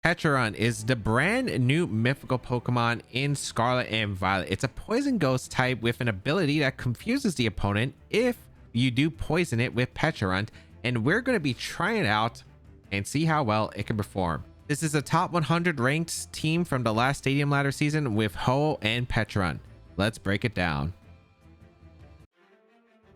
Pecharunt is the brand new mythical Pokemon in Scarlet and Violet. It's a poison ghost type with an ability that confuses the opponent if you do poison it with Pecharunt, and we're going to be trying it out and see how well it can perform. This is a top 100 ranked team from the last Stadium Ladder season with Ho and Pecharunt. Let's break it down.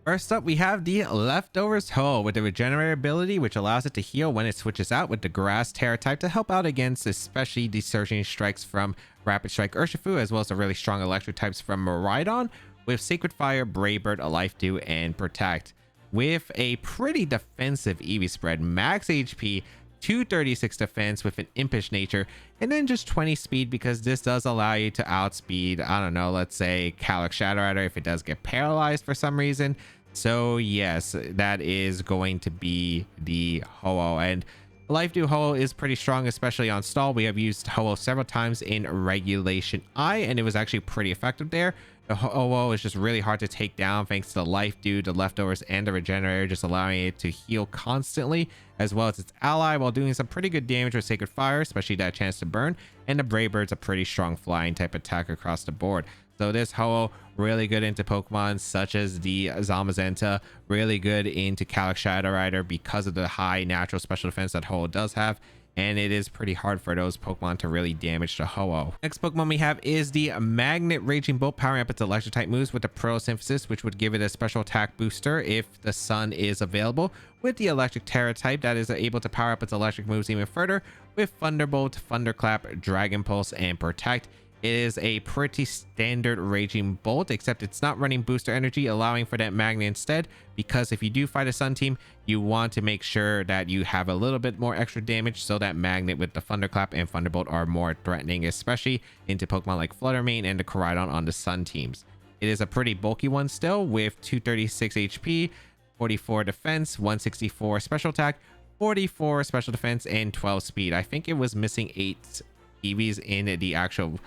First up, we have the Leftovers Ho with the Regenerate ability, which allows it to heal when it switches out with the Grass Terra type to help out against especially the Surging Strikes from Rapid Strike Urshifu, as well as the really strong Electric types from Miraidon, with Sacred Fire, Brave Bird, a Life Dew, and Protect. With a pretty defensive EV spread, max HP, 236 defense with an impish nature, and then just 20 speed because this does allow you to outspeed, I don't know, let's say Calyx Shadow Rider if it does get paralyzed for some reason. So yes, that is going to be the Ho-Oh, and Life Dew Ho-Oh is pretty strong, especially on stall. We have used Ho-Oh several times in Regulation I, and it was actually pretty effective there. The Ho-Oh is just really hard to take down thanks to the Life Dew, the Leftovers, and the Regenerator, just allowing it to heal constantly, as well as its ally, while doing some pretty good damage with Sacred Fire, especially that chance to burn. And the Brave Bird's a pretty strong flying type attack across the board. So this Ho-Oh really good into Pokemon such as the Zamazenta, really good into Calyx Shadow Rider because of the high natural special defense that Ho-Oh does have. And it is pretty hard for those Pokemon to really damage the Ho-Oh. Next Pokemon we have is the Magnet Raging Bolt, powering up its electric type moves with the Pearl Synthesis, which would give it a special attack booster if the Sun is available, with the Electric Terra type that is able to power up its electric moves even further with Thunderbolt, Thunderclap, Dragon Pulse, and Protect. It is a pretty standard Raging Bolt, except it's not running booster energy, allowing for that Magnet instead, because if you do fight a Sun team, you want to make sure that you have a little bit more extra damage, so that Magnet with the Thunderclap and Thunderbolt are more threatening, especially into Pokemon like Fluttermane and the Koraidon on the Sun teams. It is a pretty bulky one still, with 236 HP, 44 defense, 164 special attack, 44 special defense, and 12 speed. I think it was missing 8 EVs in the actual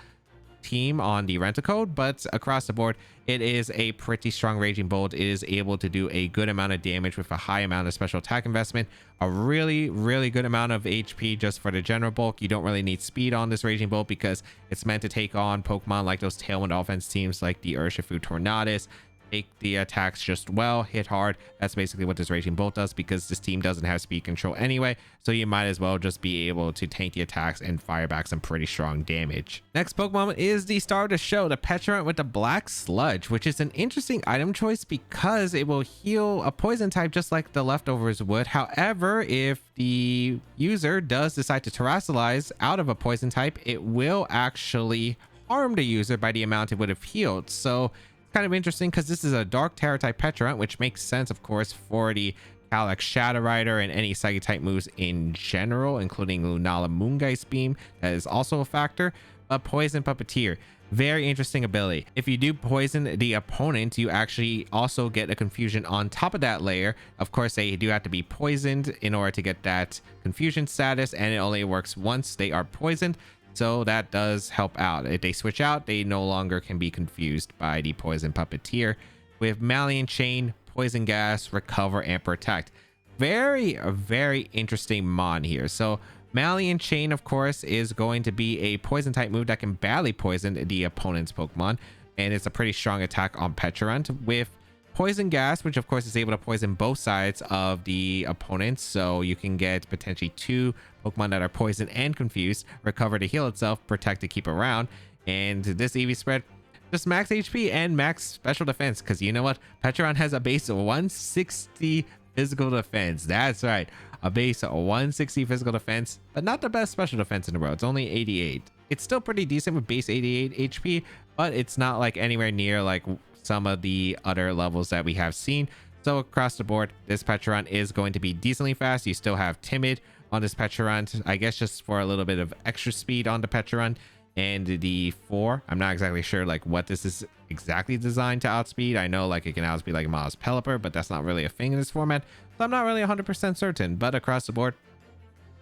team on the rental code, but across the board it is a pretty strong Raging Bolt. It is able to do a good amount of damage with a high amount of special attack investment, a really good amount of HP just for the general bulk. You don't really need speed on this Raging Bolt because it's meant to take on Pokemon like those Tailwind offense teams like the Urshifu Tornadus, take the attacks just well, hit hard. That's basically what this Raging Bolt does, because this team doesn't have speed control anyway, so you might as well just be able to tank the attacks and fire back some pretty strong damage. Next Pokemon is the star of the show, the Pecharunt with the Black Sludge, which is an interesting item choice because it will heal a poison type just like the Leftovers would. However, if the user does decide to terastallize out of a poison type, it will actually harm the user by the amount it would have healed. So kind of interesting because this is a Dark Terra type Pecharunt, which makes sense of course for the Calyx Shadow Rider and any Psychic type moves in general, including Lunala Moongeist Beam, that is also a factor. A Poison Puppeteer, very interesting ability. If you do poison the opponent, you actually also get a confusion on top of that layer. Of course, they do have to be poisoned in order to get that confusion status, and it only works once they are poisoned. So that does help out. If they switch out, they no longer can be confused by the Poison Puppeteer. With Malian Chain, Poison Gas, Recover, and Protect. Very interesting mon here. So Malian Chain, of course, is going to be a poison type move that can badly poison the opponent's Pokemon, and it's a pretty strong attack on Pecharunt. With Poison Gas, which of course is able to poison both sides of the opponent, so you can get potentially 2 Pokemon that are poisoned and confused, Recover to heal itself, Protect to keep around. And this EV spread, just max HP and max special defense, because you know what, Pecharunt has a base of 160 physical defense. That's right, a base of 160 physical defense, but not the best special defense in the world. It's only 88. It's still pretty decent with base 88 HP, but it's not like anywhere near like some of the other levels that we have seen. So across the board, this Pecharunt is going to be decently fast. You still have Timid on this Pecharunt, I guess just for a little bit of extra speed on the Pecharunt. And the 4, I'm not exactly sure like what this is exactly designed to outspeed. I know like it can outspeed like Miles Pelipper, but that's not really a thing in this format, so I'm not really 100% certain. But across the board,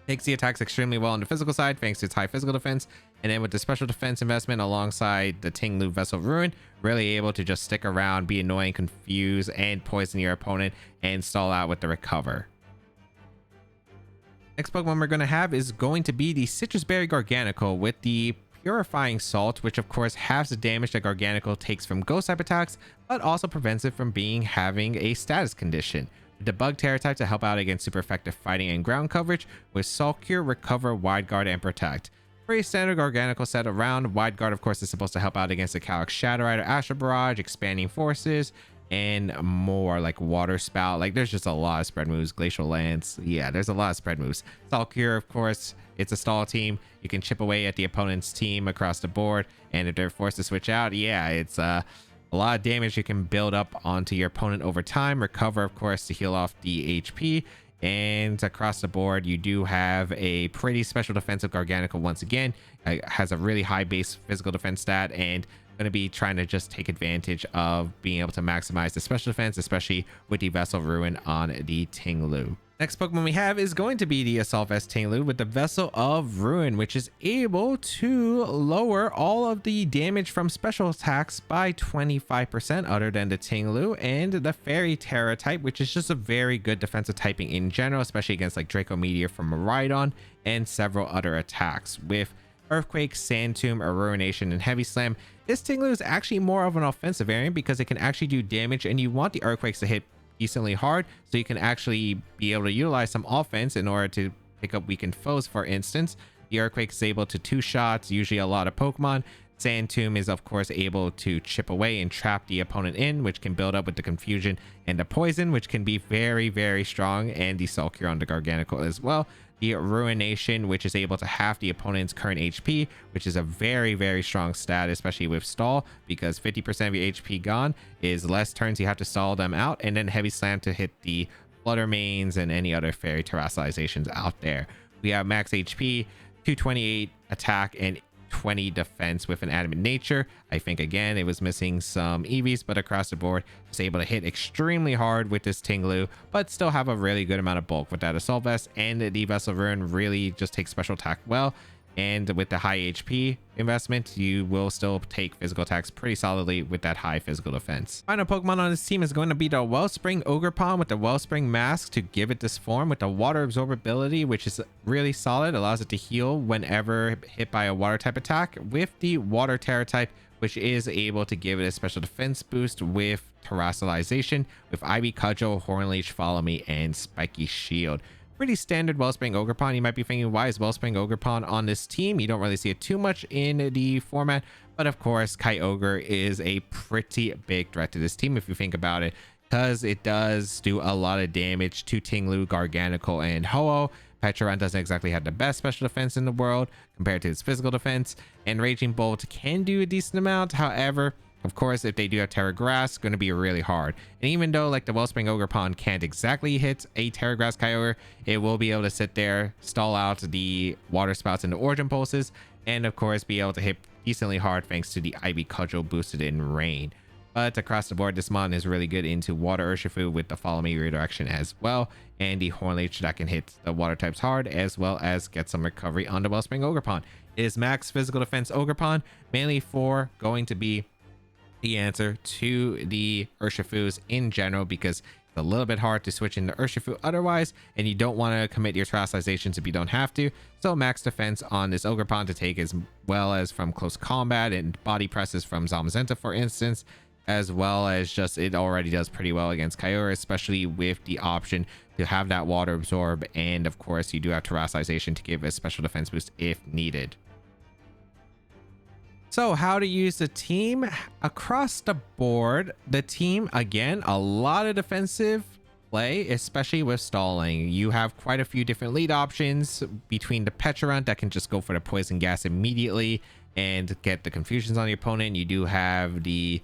takes the attacks extremely well on the physical side thanks to its high physical defense, and then with the special defense investment alongside the Tinglu Vessel of Ruin, really able to just stick around, be annoying, confuse, and poison your opponent, and stall out with the Recover. Next Pokemon we're going to have is going to be the Citrus Berry Garganacl with the Purifying Salt, which of course halves the damage that Garganacl takes from ghost type attacks, but also prevents it from having a status condition. The Bug Terror type to help out against super effective fighting and ground coverage with Salt Cure, Recover, Wide Guard, and Protect. Pretty standard Garganacl set around. Wide Guard of course is supposed to help out against the Calyx Shadow Rider, Astral Barrage, Expanding Forces, and more like Water Spout. Like there's just a lot of spread moves. Glacial Lance, yeah, there's a lot of spread moves. Salt Cure, of course, it's a stall team. You can chip away at the opponent's team across the board, and if they're forced to switch out, yeah, it's a lot of damage you can build up onto your opponent over time. Recover, of course, to heal off the HP. And across the board, you do have a pretty special defensive Garganacl once again. It has a really high base physical defense stat, and going to be trying to just take advantage of being able to maximize the special defense, especially with the Vessel Ruin on the Tinglu. Next Pokemon we have is going to be the Assault Vest Tinglu with the Vessel of Ruin, which is able to lower all of the damage from special attacks by 25% other than the Tinglu, and the Fairy Terror type, which is just a very good defensive typing in general, especially against like Draco Meteor from Miraidon and several other attacks. With Earthquake, Sand Tomb, Ruination, and Heavy Slam, this Tinglu is actually more of an offensive variant because it can actually do damage, and you want the Earthquakes to hit decently hard so you can actually be able to utilize some offense in order to pick up weakened foes. For instance, the Earthquake is able to two shots usually a lot of Pokemon. Sand Tomb is of course able to chip away and trap the opponent in, which can build up with the Confusion and the Poison, which can be very, very strong, and the Salt Cure on the Garganacl as well. The Ruination, which is able to half the opponent's current HP, which is a very, very strong stat, especially with stall, because 50% of your HP gone is less turns you have to stall them out. And then Heavy Slam to hit the Flutter Mains and any other Fairy Terrasalizations out there. We have max HP, 228 attack, and 20 defense with an Adamant Nature. I think again it was missing some EVs, but across the board it's able to hit extremely hard with this Tinglu, but still have a really good amount of bulk with that Assault Vest, and the Vessel Ruin really just takes special attack well. And with the high HP investment, you will still take physical attacks pretty solidly with that high physical defense. Final Pokemon on this team is going to be the Wellspring Ogerpon with the Wellspring Mask to give it this form, with the Water Absorbability, which is really solid, allows it to heal whenever hit by a water type attack, with the Water Terror type, which is able to give it a special defense boost with Terrassalization, with Ivy Cudgel, Hornleech, Follow Me, and Spiky Shield. Pretty standard Wellspring Ogerpon. You might be thinking, why is Wellspring Ogerpon on this team? You don't really see it too much in the format, but of course Kyogre is a pretty big threat to this team if you think about it, because it does do a lot of damage to Tinglu, Garganacl, and Ho-Oh. Pecharunt doesn't exactly have the best special defense in the world compared to its physical defense, and Raging Bolt can do a decent amount. However, of course, if they do have Terra Grass, going to be really hard. And even though like the Wellspring Ogerpon can't exactly hit a Terra Grass Kyogre, it will be able to sit there, stall out the Water Spouts and the Origin Pulses, and of course be able to hit decently hard thanks to the Ivy Cudgel boosted in Rain. But across the board, this mon is really good into Water Urshifu with the Follow Me Redirection as well, and the Hornleech that can hit the water types hard, as well as get some recovery on the Wellspring Ogerpon. It is max physical defense Ogerpon, mainly for going to be the answer to the Urshifus in general, because it's a little bit hard to switch into Urshifu otherwise, and you don't want to commit your Terrassalizations if you don't have to. So max defense on this Ogerpon to take, as well as from close combat and body presses from Zamazenta, for instance, as well as just it already does pretty well against Kyogre, especially with the option to have that Water Absorb, and of course you do have Terrassalization to give a special defense boost if needed. So how to use the team across the board. The team, again, a lot of defensive play, especially with stalling. You have quite a few different lead options between the Pecharunt that can just go for the Poison Gas immediately and get the confusions on your opponent. You do have the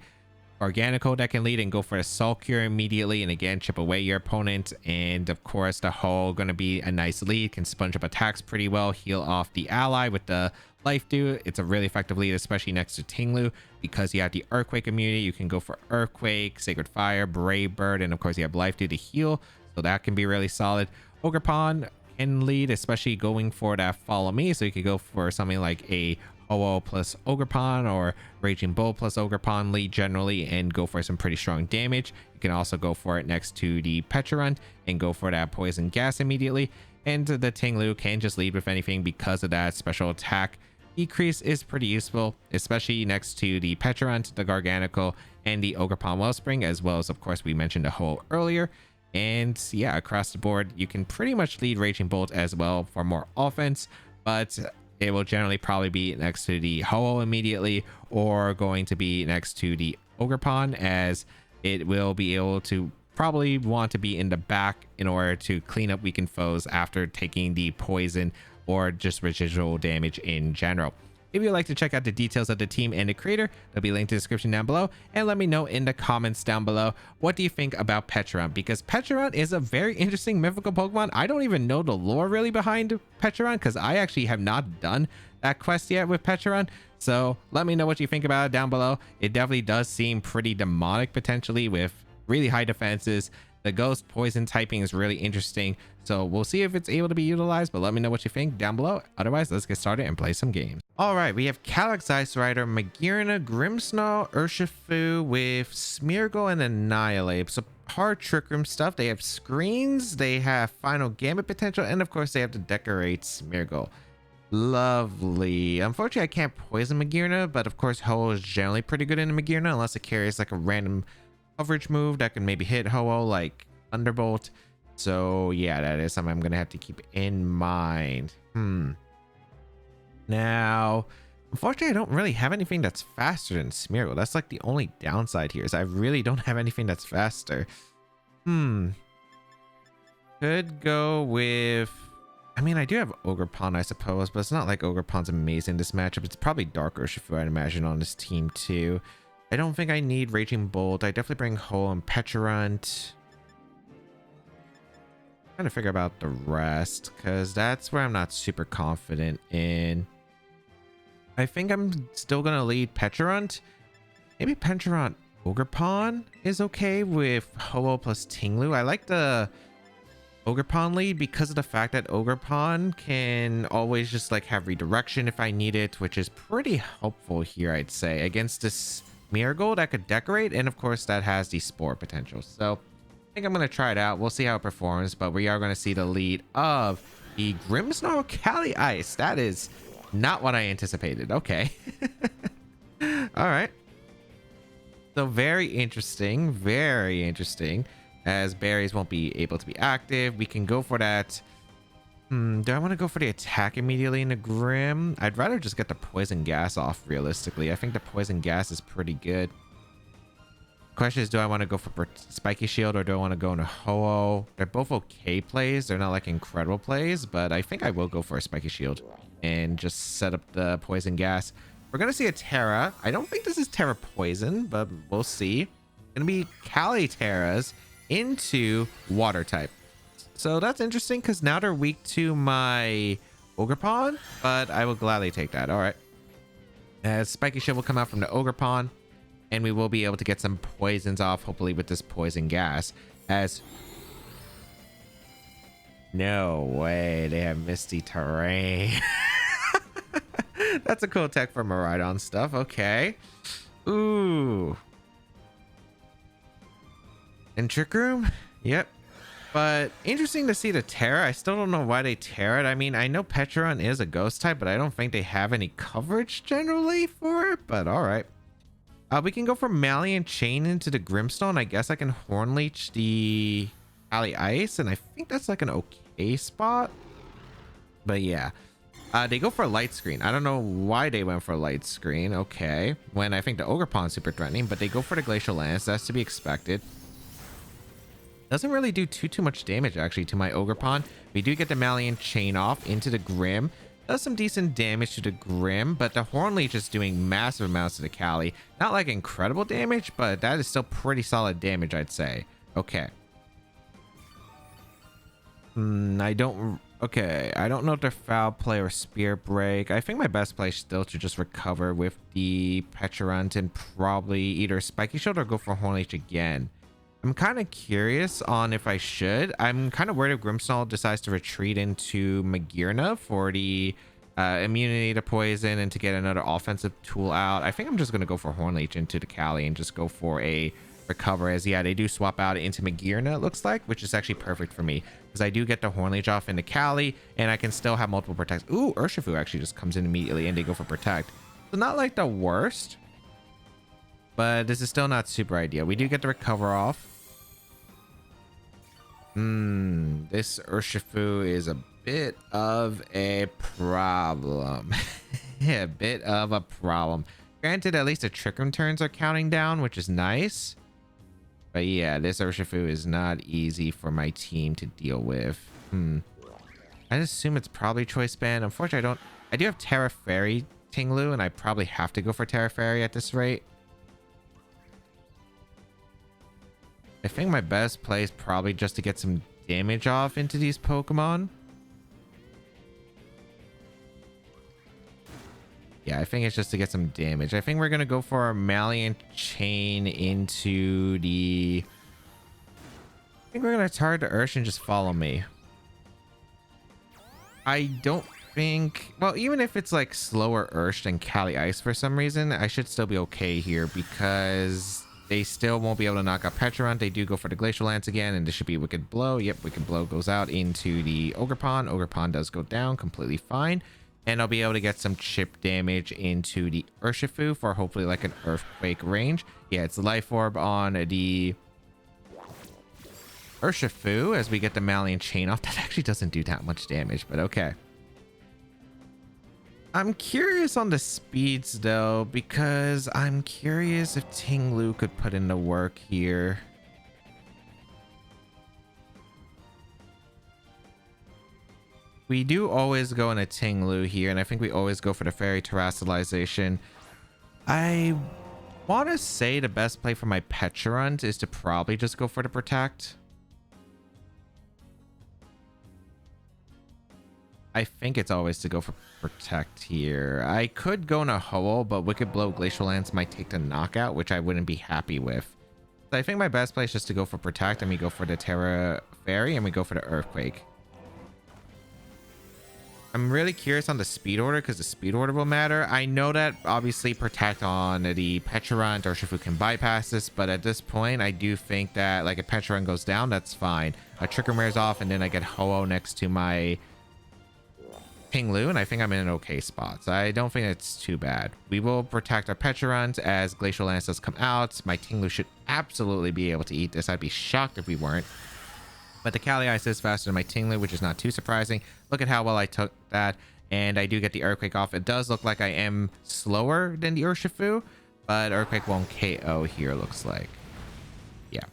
Garganacl that can lead and go for a Salt Cure immediately and again chip away your opponent. And of course the Ho going to be a nice lead, can sponge up attacks pretty well, heal off the ally with the Life Dew. It's a really effective lead, especially next to Tinglu, because you have the Earthquake immunity. You can go for Earthquake, Sacred Fire, Brave Bird, and of course you have Life Dew to heal, so that can be really solid. Ogerpon can lead, especially going for that Follow Me, so you could go for something like a Ho-Oh plus Ogerpon or Raging Bull plus Ogerpon lead generally and go for some pretty strong damage. You can also go for it next to the Pecharunt and go for that Poison Gas immediately. and the Tinglu can just lead with anything because of that special attack decrease is pretty useful, especially next to the Pecharunt, the Garganacl, and the Ogerpon Wellspring, as well as, of course, we mentioned the Ho earlier. And yeah, across the board, you can pretty much lead Raging Bolt as well for more offense, but it will generally probably be next to the Ho immediately, or going to be next to the Ogerpon, as it will be able to probably want to be in the back in order to clean up weakened foes after taking the poison or just residual damage in general. If you'd like to check out the details of the team and the creator, they'll be linked in the description down below, and let me know in the comments down below what do you think about Pecharunt, because Pecharunt is a very interesting mythical Pokemon. I don't even know the lore really behind Pecharunt because I actually have not done that quest yet with Pecharunt, so let me know what you think about it down below. It definitely does seem pretty demonic potentially with really high defenses. The ghost poison typing is really interesting, so we'll see if it's able to be utilized, but let me know what you think down below. Otherwise, let's get started and play some games. All right, we have Calyx Ice Rider, Magearna, Grimmsnarl, Urshifu with Smeargle and Annihilate. So hard Trick Room stuff. They have screens, they have Final Gambit potential, and of course they have to decorate Smeargle. Lovely. Unfortunately, I can't poison Magearna, but of course Ho is generally pretty good in Magearna unless it carries like a random coverage move that can maybe hit Ho-Oh, like Thunderbolt. So yeah, that is something I'm gonna have to keep in mind. Now, unfortunately, I don't really have anything that's faster than Smeargle. That's like the only downside here, is I really don't have anything that's faster. Could go with, I mean, I do have Ogerpon, I suppose, but it's not like Ogerpon's amazing this matchup. It's probably Dark Urshifu, I'd imagine, on this team too. I don't think I need Raging Bolt. I definitely bring Ho and Pecharunt. Trying to figure out the rest, because that's where I'm not super confident in. I think I'm still gonna lead Pecharunt. Maybe Pecharunt Ogerpon is okay with Ho-Oh plus Tinglu. I like the Ogerpon lead because of the fact that Ogerpon can always just like have redirection if I need it, which is pretty helpful here, I'd say, against this Smeargle that could decorate, and of course that has the Spore potential. So I think I'm going to try it out. We'll see how it performs, but we are going to see the lead of the Grimmsnarl Cali Ice. That is not what I anticipated. Okay. All right. So very interesting, as berries won't be able to be active. We can go for that. Do I want to go for the attack immediately in the Grim? I'd rather just get the poison gas off realistically. I think the poison gas is pretty good. Question is, do I want to go for Spiky Shield or do I want to go into Ho-Oh? They're both okay plays. They're not like incredible plays, but I think I will go for a Spiky Shield and just set up the poison gas. We're going to see a Terra. I don't think this is Terra Poison, but we'll see. Going to be Cali Terras into Water type. So that's interesting because now they're weak to my Ogerpon, but I will gladly take that. All right. As Spiky Shield will come out from the Ogerpon, and we will be able to get some poisons off, hopefully with this poison gas. As no way, they have Misty Terrain. That's a cool tech for Miraidon stuff. Okay. Ooh. And Trick Room? Yep. But interesting to see the Terra. I still don't know why they Terra it. I mean, I know Pecharunt is a ghost type, but I don't think they have any coverage generally for it. But all right. We can go for Malian Chain into the Grimmsnarl. I guess I can Horn Leech the Cali Ice, and I think that's like an okay spot. But yeah. They go for a Light Screen. I don't know why they went for a Light Screen. Okay. When I think the Ogerpon's super threatening, but they go for the Glacial Lance. That's to be expected. Doesn't really do too much damage actually to my Ogerpon. We do get the Malian Chain off into the Grim. Does some decent damage to the Grim, but the Horn Leech is doing massive amounts to the Cali. Not like incredible damage, but that is still pretty solid damage, I'd say. Okay. I don't know if they're Foul Play or Spear Break. I think my best play is still to just recover with the Pecharunt and probably either Spiky Shield or go for Horn Leech again. I'm kind of curious on if I should. I'm kind of worried if Grimmsnarl decides to retreat into Magearna for the immunity to poison and to get another offensive tool out. I think I'm just going to go for Horn Leech into the Cali and just go for a recover, as yeah, they do swap out into Magearna, it looks like, which is actually perfect for me because I do get the Hornleech off into Cali and I can still have multiple protects. Ooh, Urshifu actually just comes in immediately and they go for protect. So not like the worst, but this is still not super ideal. We do get the recover off. This Urshifu is a bit of a problem. Yeah, a bit of a problem. Granted, at least the Trick Room turns are counting down, which is nice. But yeah, this Urshifu is not easy for my team to deal with. I assume it's probably Choice Band. Unfortunately, I do have Terra Fairy Tinglu, and I probably have to go for Terra Fairy at this rate. I think my best play is probably just to get some damage off into these Pokemon. Yeah, I think it's just to get some damage. I think we're going to go for a Malian Chain into the... I think we're going to target the Ursh and just follow me. I don't think... Well, even if it's like slower Ursh than Cali Ice for some reason, I should still be okay here because they still won't be able to knock out Pecharunt. They do go for the Glacial Lance again, and this should be Wicked Blow. Yep, Wicked Blow goes out into the Ogerpon. Ogerpon does go down completely fine. And I'll be able to get some chip damage into the Urshifu for hopefully like an Earthquake range. Yeah, it's Life Orb on the Urshifu as we get the Malian Chain off. That actually doesn't do that much damage, but okay. I'm curious on the speeds though, because I'm curious if Tinglu could put in the work here. We do always go in a Tinglu here, and I think we always go for the Fairy Terrestrialization. I want to say the best play for my Pecharunt is to probably just go for the Protect. I think it's always to go for Protect here. I could go in a Ho-Oh, but Wicked Blow Glacial Lance might take the knockout, which I wouldn't be happy with. So I think my best play is just to go for Protect, and we go for the Terra Fairy, and we go for the Earthquake. I'm really curious on the speed order because the speed order will matter. I know that obviously Protect on the Pecharunt or Urshifu can bypass this, but at this point I do think that like if Pecharunt goes down, that's fine. A Trick Room wears off and then I get Ho-Oh next to my Tinglu, and I think I'm in an okay spot. So I don't think it's too bad. We will protect our Pecharunt as Glacial Lance does come out. My Tinglu should absolutely be able to eat this. I'd be shocked if we weren't. But the Cali Ice is faster than my Tinglu, which is not too surprising. Look at how well I took that. And I do get the Earthquake off. It does look like I am slower than the Urshifu, but Earthquake won't KO here, looks like. Yeah.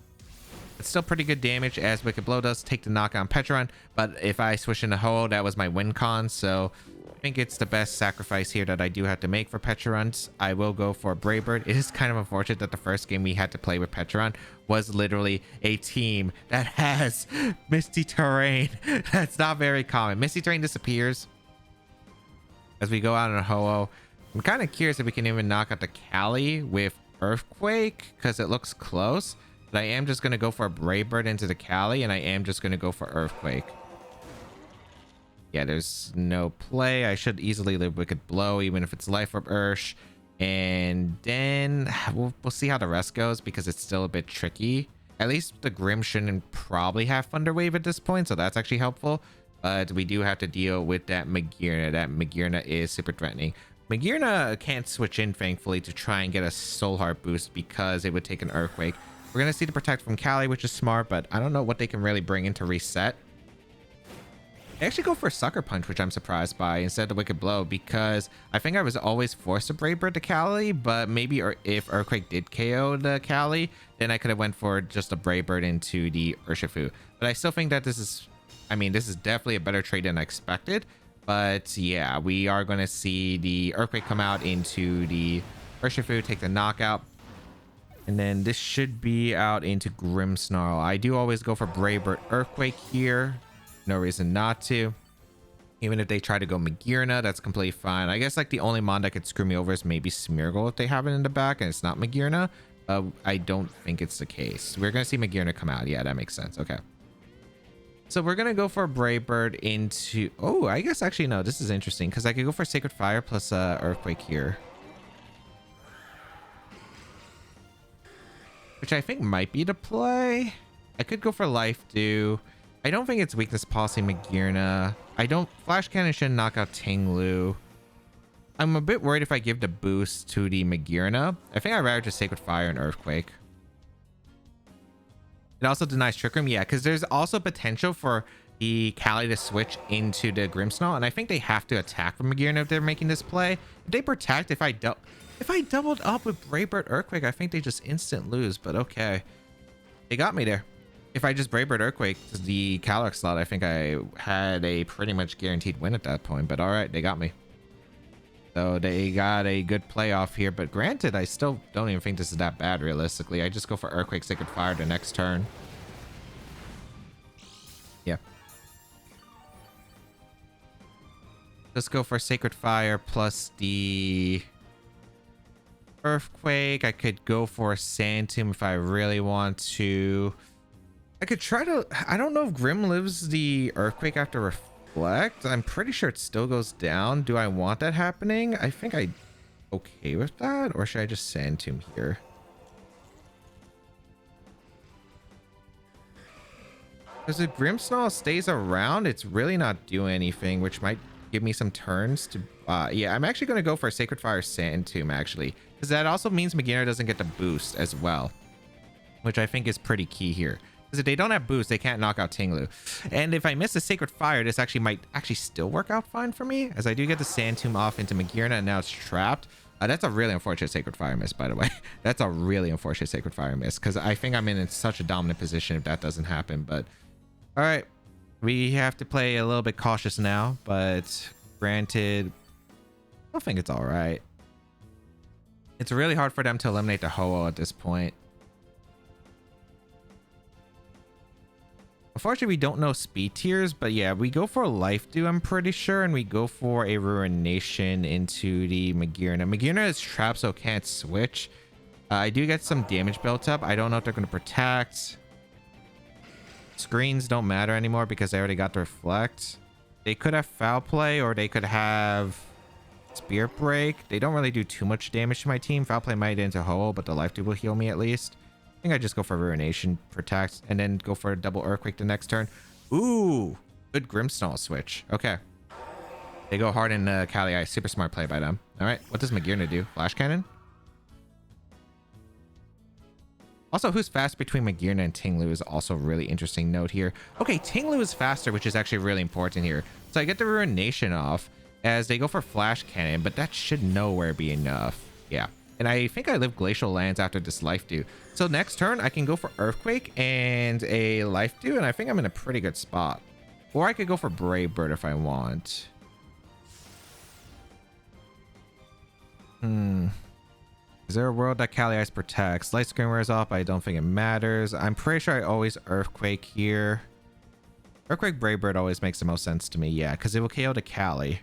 It's still pretty good damage as Wicked Blow does take the knockout on Pecharunt. But if I switch into Ho-Oh, that was my win con. So I think it's the best sacrifice here that I do have to make for Pecharunt. I will go for Brave Bird. It is kind of unfortunate that the first game we had to play with Pecharunt was literally a team that has Misty Terrain. That's not very common. Misty Terrain disappears as we go out on a Ho-Oh. I'm kind of curious if we can even knock out the Cali with Earthquake because it looks close. But I am just going to go for a Brave Bird into the Cali, and I am just going to go for Earthquake. Yeah, there's no play. I should easily live Wicked Blow, even if it's Life Orb Ursh. And then we'll see how the rest goes because it's still a bit tricky. At least the Grim shouldn't probably have Thunder Wave at this point, so that's actually helpful. But we do have to deal with that Magearna. That Magearna is super threatening. Magearna can't switch in, thankfully, to try and get a Soul Heart boost because it would take an Earthquake. We're going to see the Protect from Cali, which is smart, but I don't know what they can really bring in to reset. They actually go for Sucker Punch, which I'm surprised by, instead of Wicked Blow, because I think I was always forced to Brave Bird to Cali, but maybe if Earthquake did KO the Cali, then I could have went for just a Brave Bird into the Urshifu. But I still think that this is, I mean, this is definitely a better trade than I expected. But yeah, we are going to see the Earthquake come out into the Urshifu, take the knockout. And then this should be out into Grimmsnarl. I do always go for Brave Bird Earthquake here. No reason not to. Even if they try to go Magearna, that's completely fine. I guess like the only mon that could screw me over is maybe Smeargle if they have it in the back and it's not Magearna. I don't think it's the case. We're going to see Magearna come out. Yeah, that makes sense. Okay. So we're going to go for Brave Bird into... Oh, I guess actually no. This is interesting because I could go for Sacred Fire plus Earthquake here. which I think might be the play. I could go for Life Dew. I don't think it's weakness policy Magearna. Flash Cannon shouldn't knock out Tinglu. I'm a bit worried if I give the boost to the Magearna. I think I'd rather just Sacred Fire and Earthquake. It also denies Trick Room. Yeah, because there's also potential for the Cali to switch into the Grimmsnarl, and I think they have to attack from Magearna if they're making this play. If they protect, if I doubled up with Brave Bird Earthquake, I think they just instant lose, but okay. They got me there. If I just Brave Bird Earthquake to the Calyrex slot, I think I had a pretty much guaranteed win at that point, but all right, they got me. So they got a good playoff here, but granted, I still don't even think this is that bad realistically. I just go for Earthquake, Sacred Fire the next turn. Yeah. Let's go for Sacred Fire plus the Earthquake. I could go for a Sand Tomb if I really want to. I could try to... I don't know if Grim lives the Earthquake after Reflect. I'm pretty sure it still goes down. Do I want that happening? I think I'm okay with that. Or should I just Sand Tomb here? Because if Grimmsnarl stays around, it's really not doing anything, which might give me some turns to... yeah, I'm actually going to go for a Sacred Fire Sand Tomb, actually. Because that also means Magearna doesn't get the boost as well. Which I think is pretty key here. Because if they don't have boost, they can't knock out Tinglu. And if I miss a Sacred Fire, this actually might still work out fine for me. As I do get the Sand Tomb off into Magearna, and now it's trapped. That's a really unfortunate Sacred Fire miss, by the way. That's a really unfortunate Sacred Fire miss. Because I think I'm in such a dominant position if that doesn't happen. But, alright. We have to play a little bit cautious now. But, granted, I think it's alright. It's really hard for them to eliminate the Ho-Oh at this point. Unfortunately, we don't know speed tiers, but yeah, we go for a Life Dew, I'm pretty sure, and we go for a Ruination into the Magearna. Magearna is trapped, so it can't switch. I do get some damage built up. I don't know if they're going to protect. Screens don't matter anymore because they already got the Reflect. They could have Foul Play, or they could have Spear Break. They don't really do too much damage to my team. Foul Play might into Ho-Oh, but the Life Dew will heal me at least. I think I just go for Ruination, protect, and then go for a double Earthquake the next turn. Ooh, good Grimmsnarl switch. Okay. They go hard in Cali Ice. Super smart play by them. All right, what does Magearna do? Flash Cannon? Also, who's fast between Magearna and Tinglu is also a really interesting note here. Okay, Tinglu is faster, which is actually really important here. So I get the Ruination off as they go for Flash Cannon, but that should nowhere be enough. Yeah. And I think I live Glacial Lands after this Life Dew. So next turn, I can go for Earthquake and a Life Dew, and I think I'm in a pretty good spot. Or I could go for Brave Bird if I want. Is there a world that Cali Ice protects? Light Screen wears off, but I don't think it matters. I'm pretty sure I always Earthquake here. Earthquake Brave Bird always makes the most sense to me, yeah, because it will KO the Cali.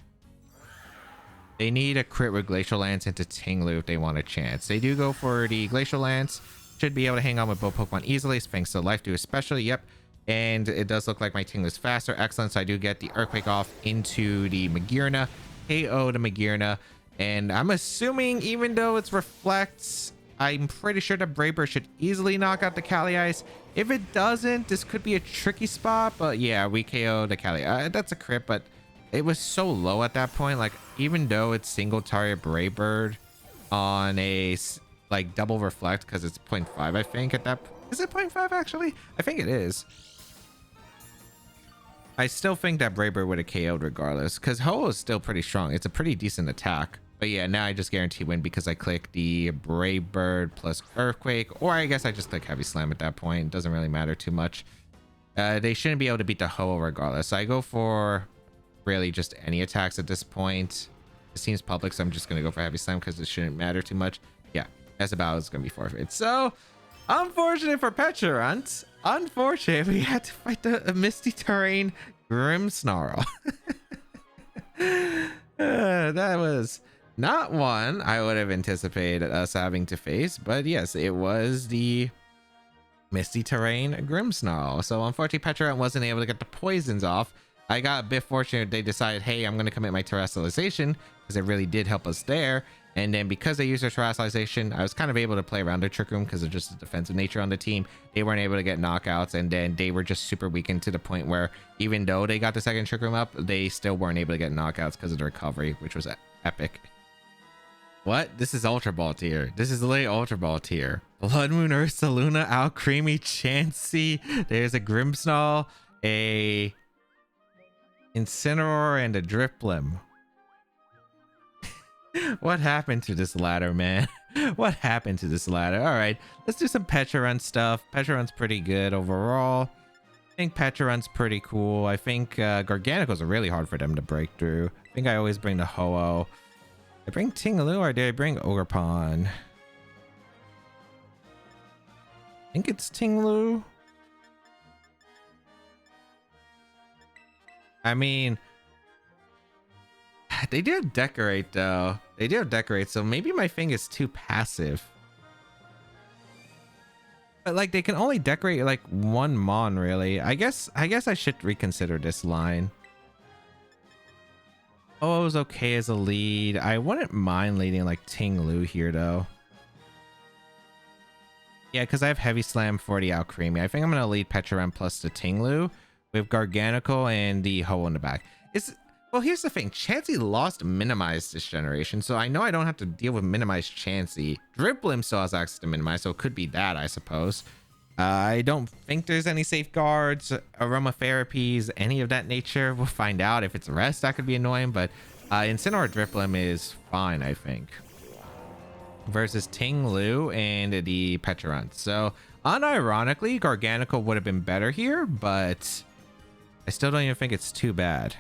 They need a crit with Glacial Lance into Tinglu if they want a chance. They do go for the Glacial Lance. Should be able to hang on with both Pokemon easily, thanks to Life Dew especially. Yep. And it does look like my Tinglu is faster. Excellent. So I do get the Earthquake off into the Magearna. KO the Magearna. And I'm assuming, even though it's Reflects, I'm pretty sure the Brave Bird should easily knock out the Cali Ice. If it doesn't, this could be a tricky spot. But yeah, we KO the Cali. That's a crit, but it was so low at that point. Like, even though it's single target Brave Bird on a like double Reflect, because it's 0.5, I think at that. Is it 0.5 actually? I think it is. I still think that Brave Bird would have KO'd regardless, because Ho is still pretty strong. It's a pretty decent attack. But yeah, now I just guarantee win because I click the Brave Bird plus Earthquake, or I guess I just click Heavy Slam at that point. It doesn't really matter too much. They shouldn't be able to beat the Ho regardless. So I go for really just any attacks at this point. It seems public, so I'm just going to go for Heavy Slam because it shouldn't matter too much. Yeah, that's about it's going to be forfeit. So, unfortunate for Pecharunt. Unfortunate, we had to fight the Misty Terrain Grimmsnarl. That was not one I would have anticipated us having to face, but yes, it was the Misty Terrain Grimmsnarl. So unfortunately, Pecharunt wasn't able to get the poisons off. I got a bit fortunate. They decided, hey, I'm going to commit my terrestrialization because it really did help us there. And then because they used their terrestrialization, I was kind of able to play around their Trick Room because of just the defensive nature on the team. They weren't able to get knockouts, and then they were just super weakened to the point where even though they got the second Trick Room up, they still weren't able to get knockouts because of the recovery, which was epic. What? This is Ultra Ball tier. This is literally Ultra Ball tier. Blood Moon, Ursa, Luna, Alcremie, Chansey. There's a Grimmsnarl, a Incineroar, and a Driplim. What happened to this ladder, man? What happened to this ladder? All right, let's do some Pecharunt stuff. Pecharunt's pretty good overall. I think Pecharunt's pretty cool. I think Garganicles are really hard for them to break through. I think I always bring the Ho-Oh. I bring Tingaloo or did I bring Ogerpon? I think it's Tingaloo. I mean, they do have Decorate though. They do have Decorate, so maybe my thing is too passive. But like they can only decorate like one Mon really. I guess I should reconsider this line. Oh, it was okay as a lead. I wouldn't mind leading like Tingaloo here though. Yeah, because I have Heavy Slam for the Alcremie. I think I'm gonna lead Pecharunt plus the Tingaloo with Garganical and the Ho in the back. Well, here's the thing. Chansey lost Minimize this generation, so I know I don't have to deal with Minimize Chansey. Driplim still has access to Minimize, so it could be that, I suppose. I don't think there's any safeguards, aromatherapies, any of that nature. We'll find out. If it's rest, that could be annoying, but Incineroar Driplim is fine, I think. Versus Tingaloo and the Pecharunt. So, unironically, Garganical would have been better here, but I still don't even think it's too bad.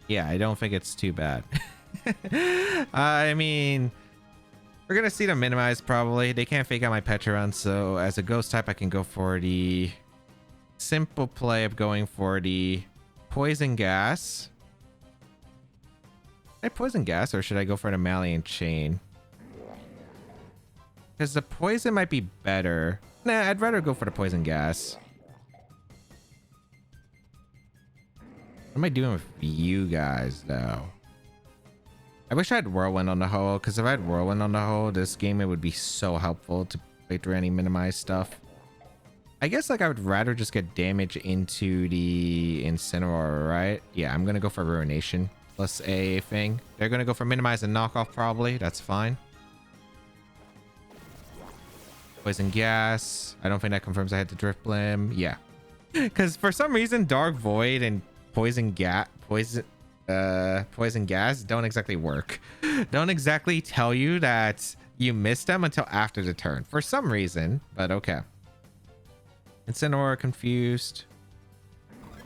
Yeah, I don't think it's too bad. I mean, we're gonna see them minimize probably. They can't fake out my Pecharunt, so as a ghost type, I can go for the simple play of going for the Poison Gas. Should I Poison Gas or should I go for the Malian Chain? Because the poison might be better. Nah, I'd rather go for the Poison Gas. What am I doing with you guys, though? I wish I had Whirlwind on the Ho, because if I had Whirlwind on the Ho, this game, it would be so helpful to play through any minimized stuff. I guess, like, I would rather just get damage into the Incineroar, right? Yeah, I'm going to go for Ruination plus a thing. They're going to go for Minimize and Knockoff, probably. That's fine. Poison Gas. I don't think that confirms I had the Driplim. Yeah. Because for some reason, Dark Void and Poison Gas don't exactly work. Don't exactly tell you that you missed them until after the turn for some reason, but okay. Incineroar confused.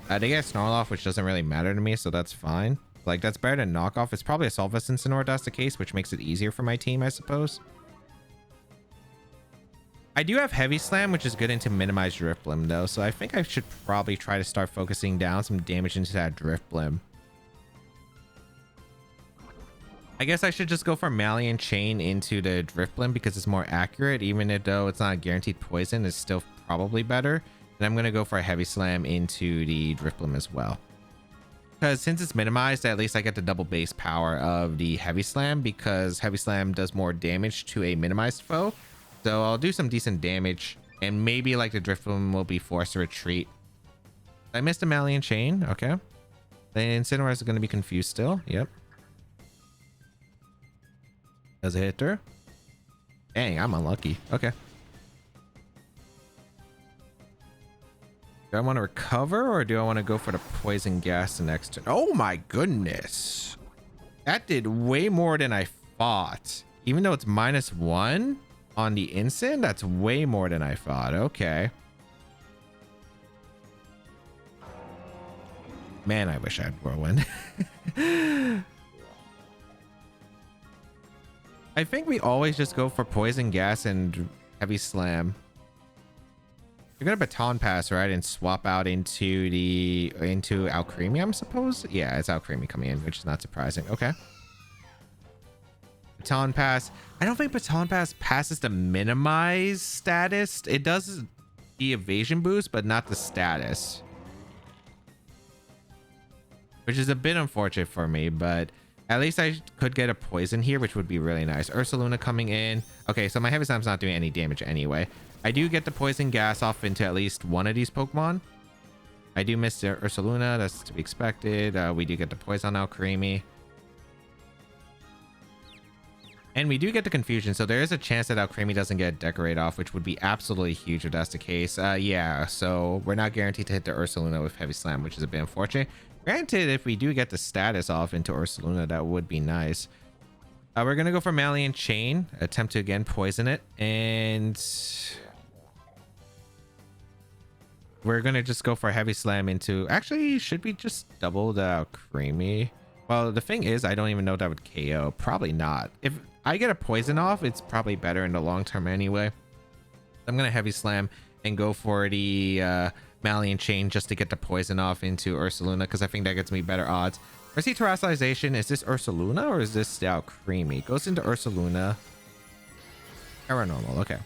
They get Snarloff, which doesn't really matter to me, so that's fine. Like, that's better than Knockoff. It's probably a Solvus Incineroar that's the case, which makes it easier for my team, I suppose. I do have Heavy Slam, which is good into Minimize Driplim, though, so I think I should probably try to start focusing down some damage into that Driplim. I guess I should just go for Malian Chain into the Driplim because it's more accurate, even though it's not a guaranteed poison, it's still probably better. And I'm going to go for a Heavy Slam into the Driplim as well. Because since it's minimized, at least I get the double base power of the Heavy Slam because Heavy Slam does more damage to a minimized foe. So I'll do some decent damage and maybe like the Driplim will be forced to retreat. I missed a Malian Chain. Okay. The Incineroar is going to be confused still. Yep. Does it hit her? Dang, I'm unlucky. Okay. Do I want to recover or do I want to go for the Poison Gas the next turn? Oh my goodness. That did way more than I thought. Even though it's -1 on the Incin, that's way more than I thought. Okay. Man, I wish I had Whirlwind. I think we always just go for Poison Gas and Heavy Slam. You're gonna Baton Pass, right, and swap out into Alcremie, I suppose. Yeah, it's Alcremie coming in, which is not surprising. Okay. Baton Pass. I don't think Baton Pass passes the minimize status. It does the evasion boost, but not the status. which is a bit unfortunate for me, but at least I could get a poison here, which would be really nice. Ursaluna coming in. Okay, so my Heavy Slam's not doing any damage anyway. I do get the poison gas off into at least one of these Pokemon. I do miss the Ursaluna. That's to be expected. We do get the poison out, Creamy. And we do get the confusion, so there is a chance that Alcremie doesn't get Decorate off, which would be absolutely huge if that's the case. Yeah, so we're not guaranteed to hit the Ursaluna with Heavy Slam, which is a bit unfortunate. Granted, if we do get the status off into Ursaluna, that would be nice. We're going to go for Malian Chain, attempt to again poison it, and we're going to just go for a Heavy Slam into... Actually, should we just double the Alcremie? Well, the thing is, I don't even know if that would KO. Probably not. If I get a poison off, it's probably better in the long term anyway. I'm going to Heavy Slam and go for the Malian Chain just to get the poison off into Ursaluna, because I think that gets me better odds. Mercy Terrestrialization, is this Ursaluna or is this Alcremie? Goes into Ursaluna. Paranormal, okay.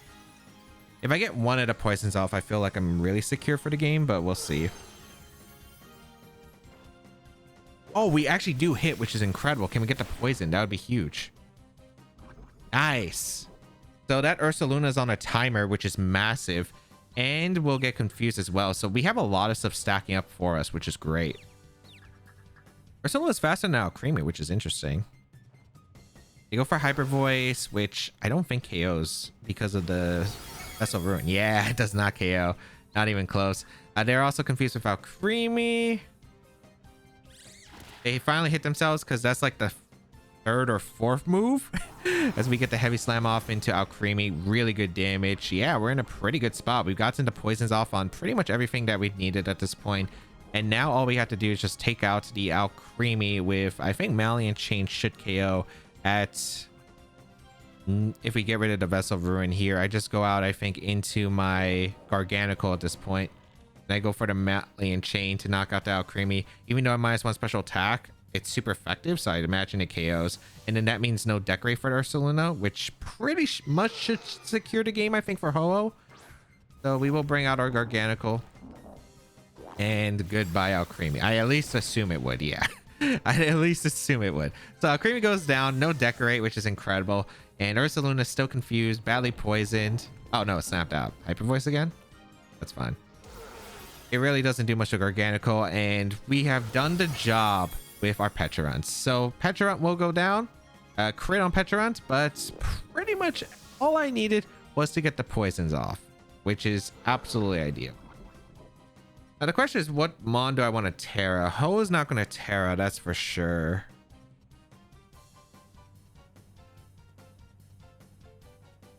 If I get one of the poisons off, I feel like I'm really secure for the game, but we'll see. Oh, we actually do hit, which is incredible. Can we get the poison? That would be huge. Nice. So that Ursaluna is on a timer, which is massive, and we'll get confused as well. So we have a lot of stuff stacking up for us, which is great. Ursaluna is faster than Alcremie, which is interesting. You go for Hyper Voice, which I don't think KOs because of the Vessel Ruin. Yeah, it does not KO. Not even close. They're also confused with Alcremie. They finally hit themselves because that's like the third or fourth move as we get the Heavy Slam off into Alcremie. Really good damage. Yeah, we're in a pretty good spot. We've gotten the poisons off on pretty much everything that we needed at this point. And now all we have to do is just take out the Alcremie with, I think Malian Chain should KO at... If we get rid of the Vessel Ruin here, I just go out, I think, into my Garganical at this point. And I go for the Malian Chain to knock out the Alcremie. Even though I -1 special attack, it's super effective, so I'd imagine it KOs. And then that means no Decorate for Ursaluna, which pretty much should secure the game, I think, for Ho-Oh. So we will bring out our Garganical. And goodbye, Alcremie. I at least assume it would, yeah. I'd at least assume it would. So Alcremie goes down, no Decorate, which is incredible. And Ursaluna is still confused, badly poisoned. Oh no, it snapped out. Hyper Voice again? That's fine. It really doesn't do much to Garganical, and we have done the job with our Pecharunt. So Pecharunt will go down. Crit on Pecharunt, but pretty much all I needed was to get the poisons off, which is absolutely ideal. Now the question is, what Mon do I want to Terra? Ho is not going to Terra, that's for sure.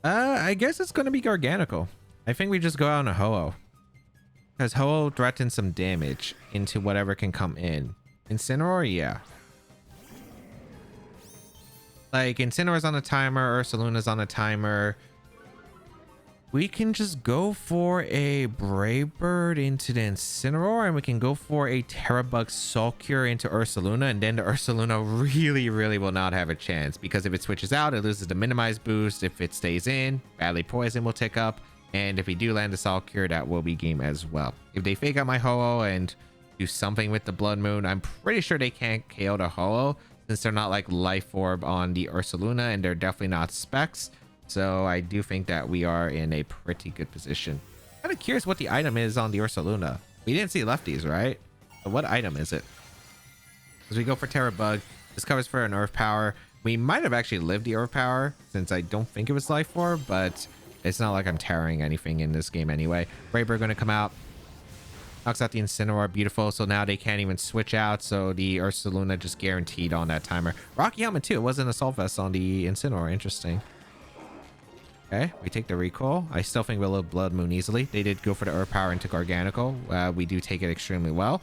I guess it's going to be Garganical. I think we just go out on a Ho-Oh, because Ho-Oh threatens some damage into whatever can come in. Incineroar, yeah. Like, Incineroar's on a timer, Ursaluna's on a timer. We can just go for a Brave Bird into the Incineroar, and we can go for a Terrabug Salt Cure into Ursaluna, and then the Ursaluna really will not have a chance, because if it switches out, it loses the Minimize boost. If it stays in, Badly Poison will tick up, and if we do land the Salt Cure, that will be game as well. If they fake out my Ho-Oh and do something with the Blood Moon, I'm pretty sure they can't KO the Ho-Oh, since they're not like Life Orb on the Ursaluna, and they're definitely not Specs. So I do think that we are in a pretty good position. Kind of curious what the item is on the Ursaluna. We didn't see lefties, right? So what item is it? As we go for Terrabug, this covers for an Earth Power. We might have actually lived the Earth Power, since I don't think it was Life Orb, but it's not like I'm tearing anything in this game anyway. Brayber going to come out. Knocks out the Incineroar, beautiful. So now they can't even switch out, so the Ursaluna just guaranteed on that timer. Rocky Helmet too. It wasn't Assault Vest on the Incineroar. Interesting. Okay, we take the recall. I still think we'll load Blood Moon easily. They did go for the Earth Power into Garganical. We do take it extremely well.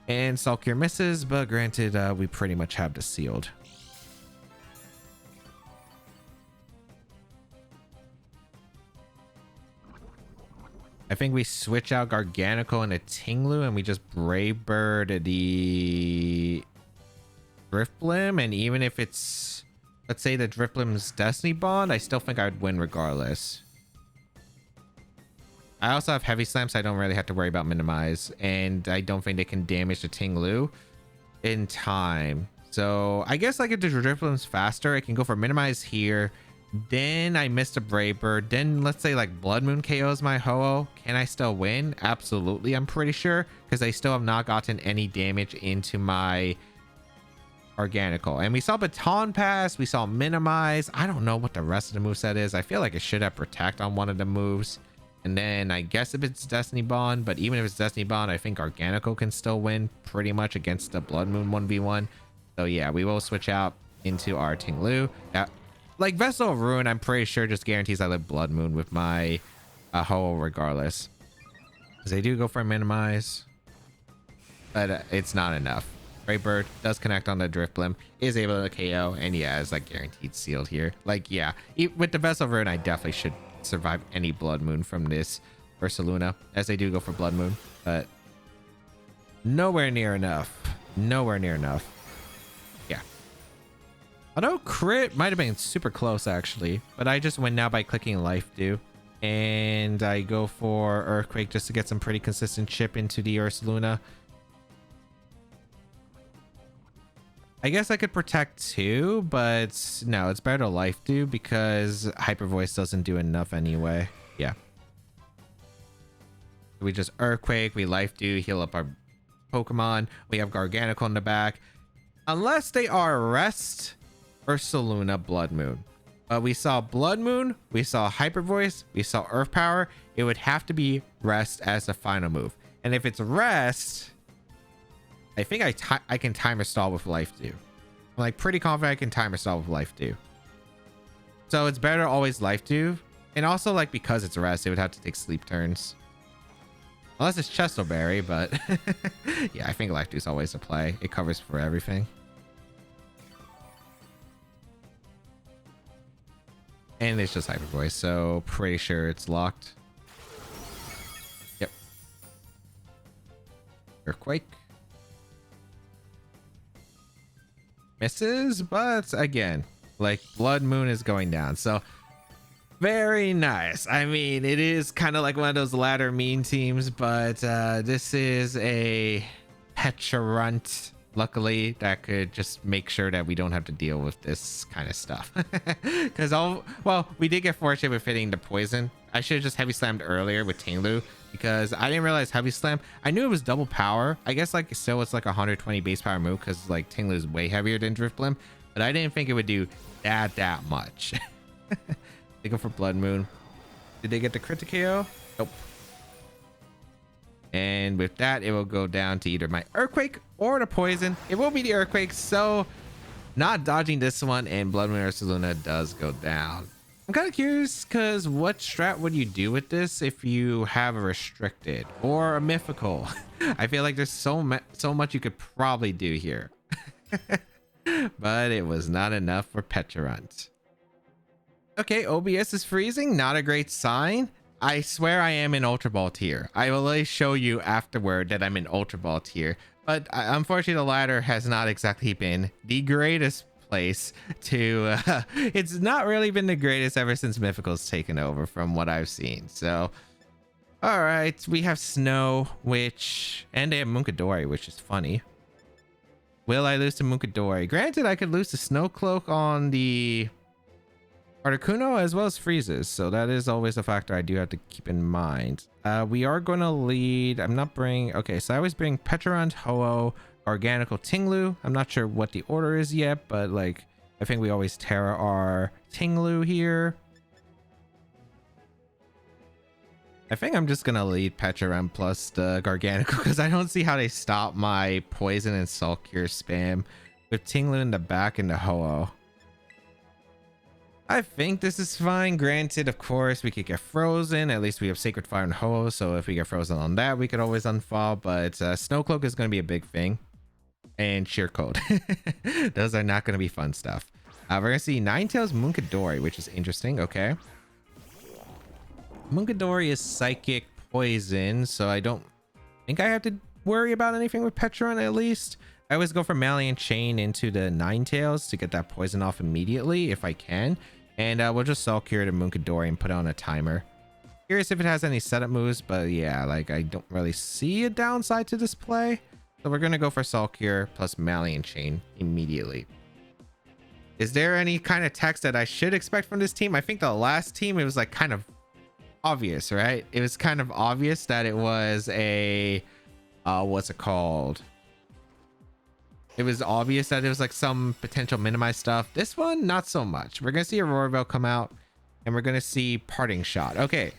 And Salt Cure misses, but granted, we pretty much have this sealed. I think we switch out Garganical and a Tinglu, and we just Brave Bird the Driftblim, and even if it's... Let's say the Drifblim's Destiny Bond, I still think I'd win regardless. I also have Heavy Slam, so I don't really have to worry about Minimize. And I don't think they can damage the Tinglu. in time. So I guess like if the Drifblim's faster, I can go for minimize here. Then I missed a Brave Bird. Then let's say like Blood Moon KOs my Ho-Oh. Can I still win? Absolutely, I'm pretty sure, because I still have not gotten any damage into my Organical. And we saw Baton Pass, we saw Minimize. I don't know what the rest of the moveset is. I feel like I should have Protect on one of the moves. And then I guess if it's Destiny Bond, but even if it's Destiny Bond, I think Organical can still win pretty much against the Blood Moon 1v1. So yeah, we will switch out into our Tinglu. Like Vessel of Ruin, I'm pretty sure just guarantees I live Blood Moon with my Ho-Oh regardless. Because they do go for a minimize, but it's not enough. Brave Bird does connect on the Drifblim, is able to KO, and yeah, it's like guaranteed sealed here. Like yeah, with the Vessel of Ruin, I definitely should survive any Blood Moon from this Ursaluna, as they do go for Blood Moon, but nowhere near enough. Nowhere near enough. Yeah. Although crit might have been super close actually, but I just win now by clicking Life Dew. And I go for Earthquake just to get some pretty consistent chip into the Ursaluna. I guess I could Protect too, but no, it's better to Life Dew because Hyper Voice doesn't do enough anyway. Yeah. We just Earthquake, we Life Dew, heal up our Pokemon. We have Garganical in the back. Unless they are Rest, Ursaluna, Blood Moon. We saw Blood Moon, we saw Hyper Voice, we saw Earth Power. It would have to be Rest as the final move. And if it's Rest, I think I can Timer Stall with Life Dew. I'm like pretty confident I can Timer Stall with Life Dew. So it's better to always Life Dew. And also like because it's Rest, it would have to take sleep turns. Unless it's Chesterberry, but yeah, I think Life Dew is always a play. It covers for everything. And it's just Hyper Voice, so pretty sure it's locked. Yep. Earthquake. Misses, but again, like Blood Moon is going down, so very nice. I mean, it is kind of like one of those ladder mean teams, but this is a Pecharunt, luckily, that could just make sure that we don't have to deal with this kind of stuff. Because well, we did get fortunate with hitting the poison. I should have just heavy slammed earlier with Tinglu because I didn't realize heavy slam. I knew it was double power. I guess like still it's like 120 base power move because like Tinglu is way heavier than Drifblim, but I didn't think it would do that much. They go for Blood Moon. Did they get the crit to KO? Nope. And with that, it will go down to either my Earthquake or the poison. It will be the Earthquake, so not dodging this one, and Blood Moon Ursaluna does go down. I'm kind of curious because what strat would you do with this if you have a restricted or a mythical? I feel like there's so much you could probably do here. But it was not enough for Pecharunt. Okay, OBS is freezing. Not a great sign. I swear I am in Ultra Ball tier. I will really show you afterward that I'm in Ultra Ball tier. But unfortunately, the ladder has not exactly been the greatest place to... it's not really been the greatest ever since Mythical's taken over from what I've seen. So, all right. We have Snow, which... And they have Munkidori, which is funny. Will I lose to Munkidori? Granted, I could lose to Snow Cloak on the... Articuno as well as freezes, so that is always a factor I do have to keep in mind. We are going to lead... I'm not bringing... Okay, so I always bring Pecharunt, Ho-Oh, Organical, Tinglu. I'm not sure what the order is yet, but like I think we always Terra our Tinglu here. I think I'm just going to lead Pecharunt plus the Garganical because I don't see how they stop my Poison and Salt Cure spam with Tinglu in the back and the Ho-Oh. I think this is fine. Granted, of course, we could get frozen. At least we have Sacred Fire and Ho-Oh, so if we get frozen on that, we could always unfall. But Snowcloak is going to be a big thing. And Sheer Cold. Those are not going to be fun stuff. We're going to see Ninetales Munkidori, which is interesting. Okay. Munkidori is Psychic Poison, so I don't think I have to worry about anything with Pecharunt at least. I always go for Malian Chain into the Ninetales to get that poison off immediately if I can. And we'll just Soul Cure to Munkidori and put on a timer. Curious if it has any setup moves, but yeah, like I don't really see a downside to this play. So we're going to go for Soul Cure plus Malian Chain immediately. Is there any kind of text that I should expect from this team? I think the last team, it was like kind of obvious, right? It was kind of obvious that it was a, what's it called? It was obvious that it was like some potential minimized stuff. This one, not so much. We're going to see Aurora Veil come out and we're going to see Parting Shot. Okay.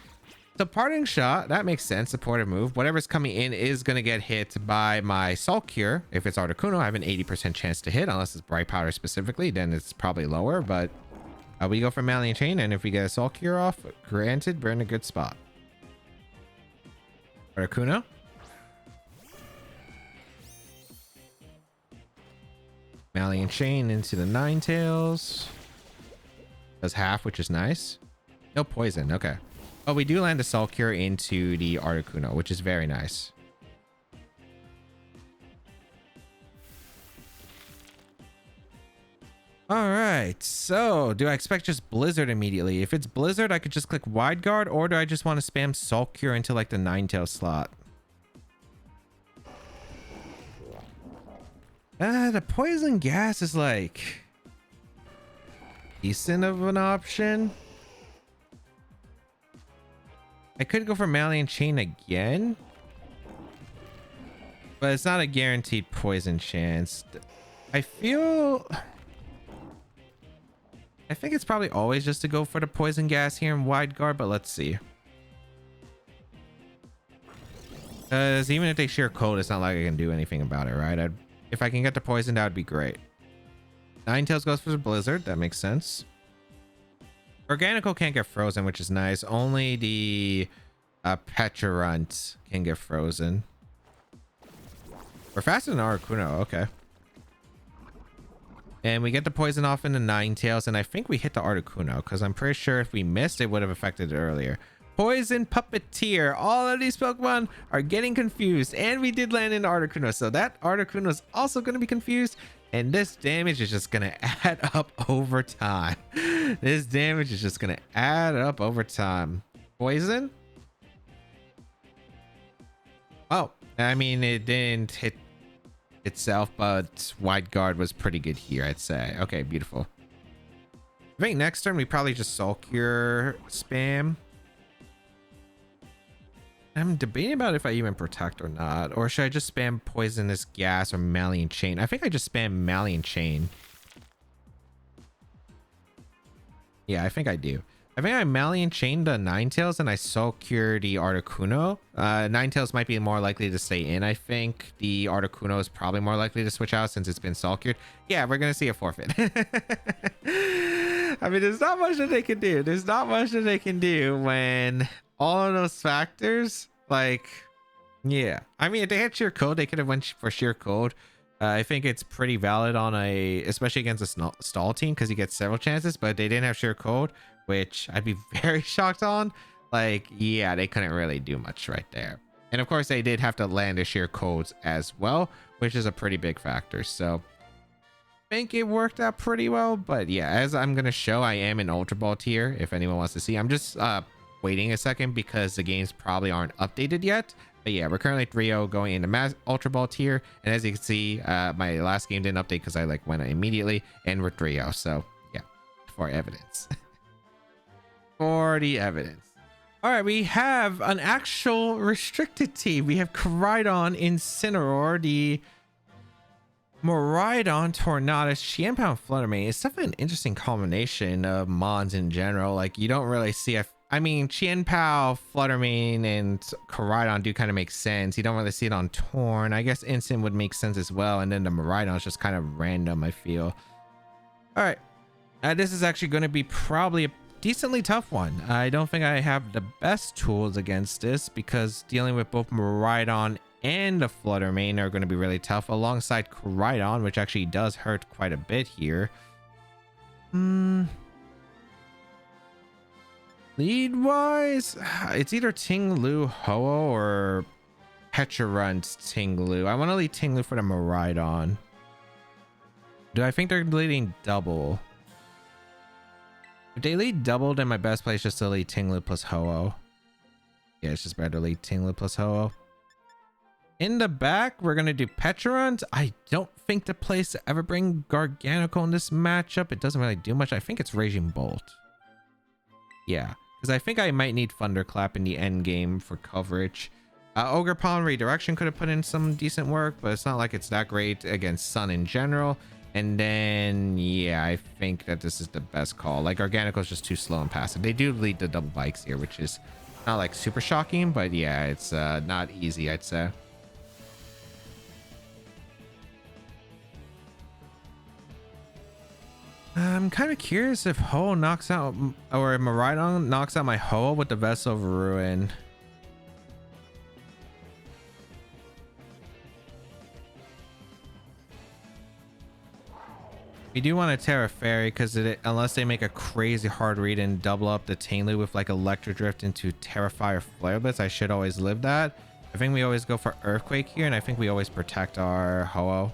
So Parting Shot, that makes sense. Supportive move. Whatever's coming in is going to get hit by my Soul Cure. If it's Articuno, I have an 80% chance to hit, unless it's Bright Powder specifically, then it's probably lower. But we go for Malian Chain, and if we get a Soul Cure off, granted, we're in a good spot. Articuno. Malian Chain into the Ninetales. Does half, which is nice. No poison. Okay. Oh, we do land a Soul Cure into the Articuno, which is very nice. All right. So do I expect just Blizzard immediately? If it's Blizzard, I could just click Wide Guard, or do I just want to spam Soul Cure into like the Ninetales slot? The Poison Gas is like decent of an option. I could go for Malian Chain again, but it's not a guaranteed poison chance. I think it's probably always just to go for the Poison Gas here in Wide Guard, but let's see. Because even if they sheer cold, it's not like I can do anything about it, right? If I can get the poison, that would be great. Ninetales goes for the Blizzard. That makes sense. Organical can't get frozen, which is nice. Only the Pecharunt can get frozen. We're faster than Articuno. Okay. And we get the poison off in the Ninetales, and I think we hit the Articuno, because I'm pretty sure if we missed, it would have affected it earlier. Poison Puppeteer. All of these Pokemon are getting confused, and we did land in Articuno, so that Articuno is also going to be confused. And this damage is just going to add up over time. This damage is just going to add up over time. Poison? Oh, I mean, it didn't hit itself, but Wide Guard was pretty good here, I'd say. Okay, beautiful. I think next turn we probably just Soul Cure spam. I'm debating about if I even protect or not, or should I just spam Poisonous Gas or Malian Chain? I think I just spam Malian Chain. Yeah, I think I do. I think I Malian Chain the Ninetales and I Soul Cure the Articuno. Ninetales might be more likely to stay in. I think the Articuno is probably more likely to switch out since it's been Soul Cured. Yeah, we're gonna see a forfeit. I mean, there's not much that they can do. There's not much that they can do when all of those factors, like, yeah. I mean, if they had sheer code, they could have went for sheer code. I think it's pretty valid on especially against a stall team, because you get several chances, but they didn't have sheer code, which I'd be very shocked on. Like, yeah, they couldn't really do much right there. And of course, they did have to land the sheer codes as well, which is a pretty big factor. So I think it worked out pretty well. But yeah, as I'm going to show, I am in Ultra Ball tier if anyone wants to see. I'm just waiting a second because the games probably aren't updated yet. But yeah, we're currently 3-0 going into Ultra Ball tier. And as you can see, my last game didn't update because I went immediately, and we're 3-0. So yeah, for evidence. For the evidence. All right, we have an actual restricted team. We have Koraidon, Incineroar, the Miraidon, Tornadus, Qianpao, and Fluttermane. It's definitely an interesting combination of Mons in general. Like, you don't really see I mean, Qianpao, Fluttermane, and Koraidon do kind of make sense. You don't really see it on Torn. I guess Incin would make sense as well. And then the Miraidon is just kind of random, I feel. All right. This is actually going to be probably a decently tough one. I don't think I have the best tools against this because dealing with both Miraidon and the Fluttermane are going to be really tough alongside Koraidon, which actually does hurt quite a bit here. Lead wise, it's either Ting-Lu Ho-Oh or Pecharunt Ting-Lu. I want to lead Ting-Lu for the Miraidon. Do I think they're leading double? If they lead double, then my best play is just to lead Ting-Lu plus Ho-Oh. Yeah, it's just better to lead Ting-Lu plus Ho-Oh. In the back, we're going to do Pecharunt. I don't think the place to ever bring Garganical in this matchup. It doesn't really do much. I think it's Raging Bolt. Yeah, because I think I might need Thunderclap in the end game for coverage. Ogre Pollen Redirection could have put in some decent work, but it's not like it's that great against Sun in general. And then, yeah, I think that this is the best call. Like, Garganical is just too slow and passive. They do lead the double bikes here, which is not like super shocking, but yeah, it's not easy, I'd say. I'm kind of curious if Ho knocks out, or Miraidon knocks out my Ho with the Vessel of Ruin. We do want to Terra Fairy because unless they make a crazy hard read and double up the Tainlu with like Electro Drift into Terrify or Flare Blitz, I should always live that. I think we always go for Earthquake here, and I think we always protect our Ho-Oh.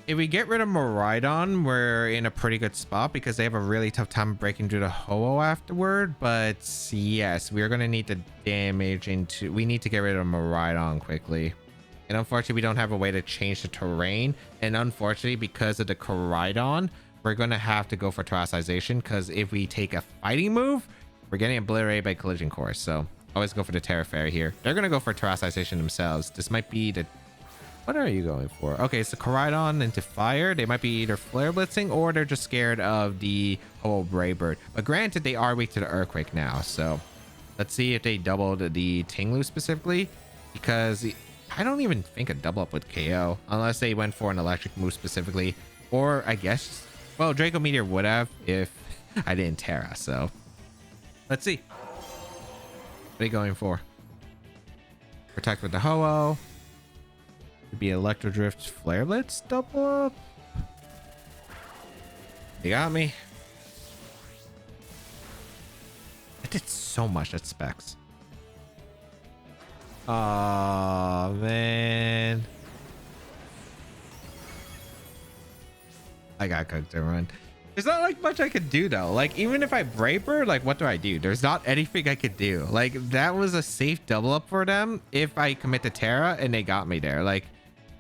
If we get rid of Miraidon, we're in a pretty good spot because they have a really tough time breaking through the Ho-Oh afterward. But yes, we're going to need the damage into... We need to get rid of Miraidon quickly. And unfortunately, we don't have a way to change the terrain. And unfortunately, because of the Koraidon, we're going to have to go for Terastization. Because if we take a fighting move, we're getting obliterated by Collision Course. So always go for the Terra Fairy here. They're going to go for Terastization themselves. This might be the... What are you going for? Okay, it's the Koraidon into fire. They might be either Flare Blitzing or they're just scared of the Ho-Oh Braybird. But granted, they are weak to the Earthquake now. So let's see if they doubled the Tinglu specifically. Because... I don't even think a double up would KO unless they went for an electric move specifically, or I guess, well, Draco Meteor would have if I didn't Terra. So let's see. What are you going for? Protect with the Ho-Oh. Could be Electro Drift, Flare Blitz, double up. You got me. I did so much at Specs. Oh man, I got cooked and run. There's not like much I could do though. Like even if I Braver, like what do I do? There's not anything I could do. Like that was a safe double up for them if I commit to Terra, and they got me there. Like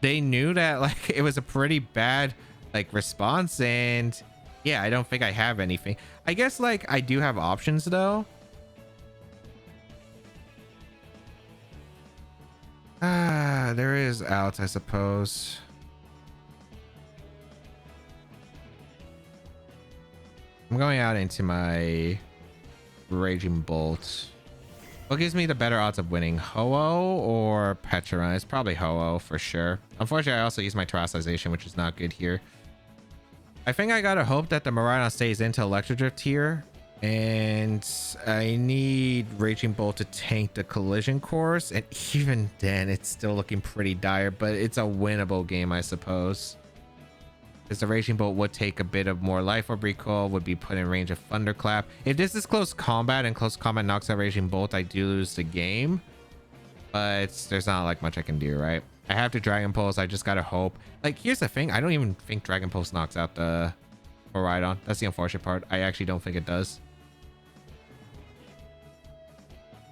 they knew that like it was a pretty bad like response, and yeah, I don't think I have anything. I guess like I do have options though. There is outs, I suppose. I'm going out into my Raging Bolt. What gives me the better odds of winning? Ho-Oh or Pecharunt? It's probably Ho-Oh for sure. Unfortunately, I also use my Terastization, which is not good here. I think I gotta hope that the Miraidon stays into Electro Drift here. And I need Raging Bolt to tank the Collision Course, and even then it's still looking pretty dire, but it's a winnable game, I suppose, because the Raging Bolt would take a bit of more life orb recoil, would be put in range of Thunderclap. If this is close combat and close combat knocks out Raging Bolt, I do lose the game, but there's not like much I can do, right? I have to Dragon Pulse. I just gotta hope. Like here's the thing, I don't even think Dragon Pulse knocks out the Koraidon. That's the unfortunate part. I actually don't think it does.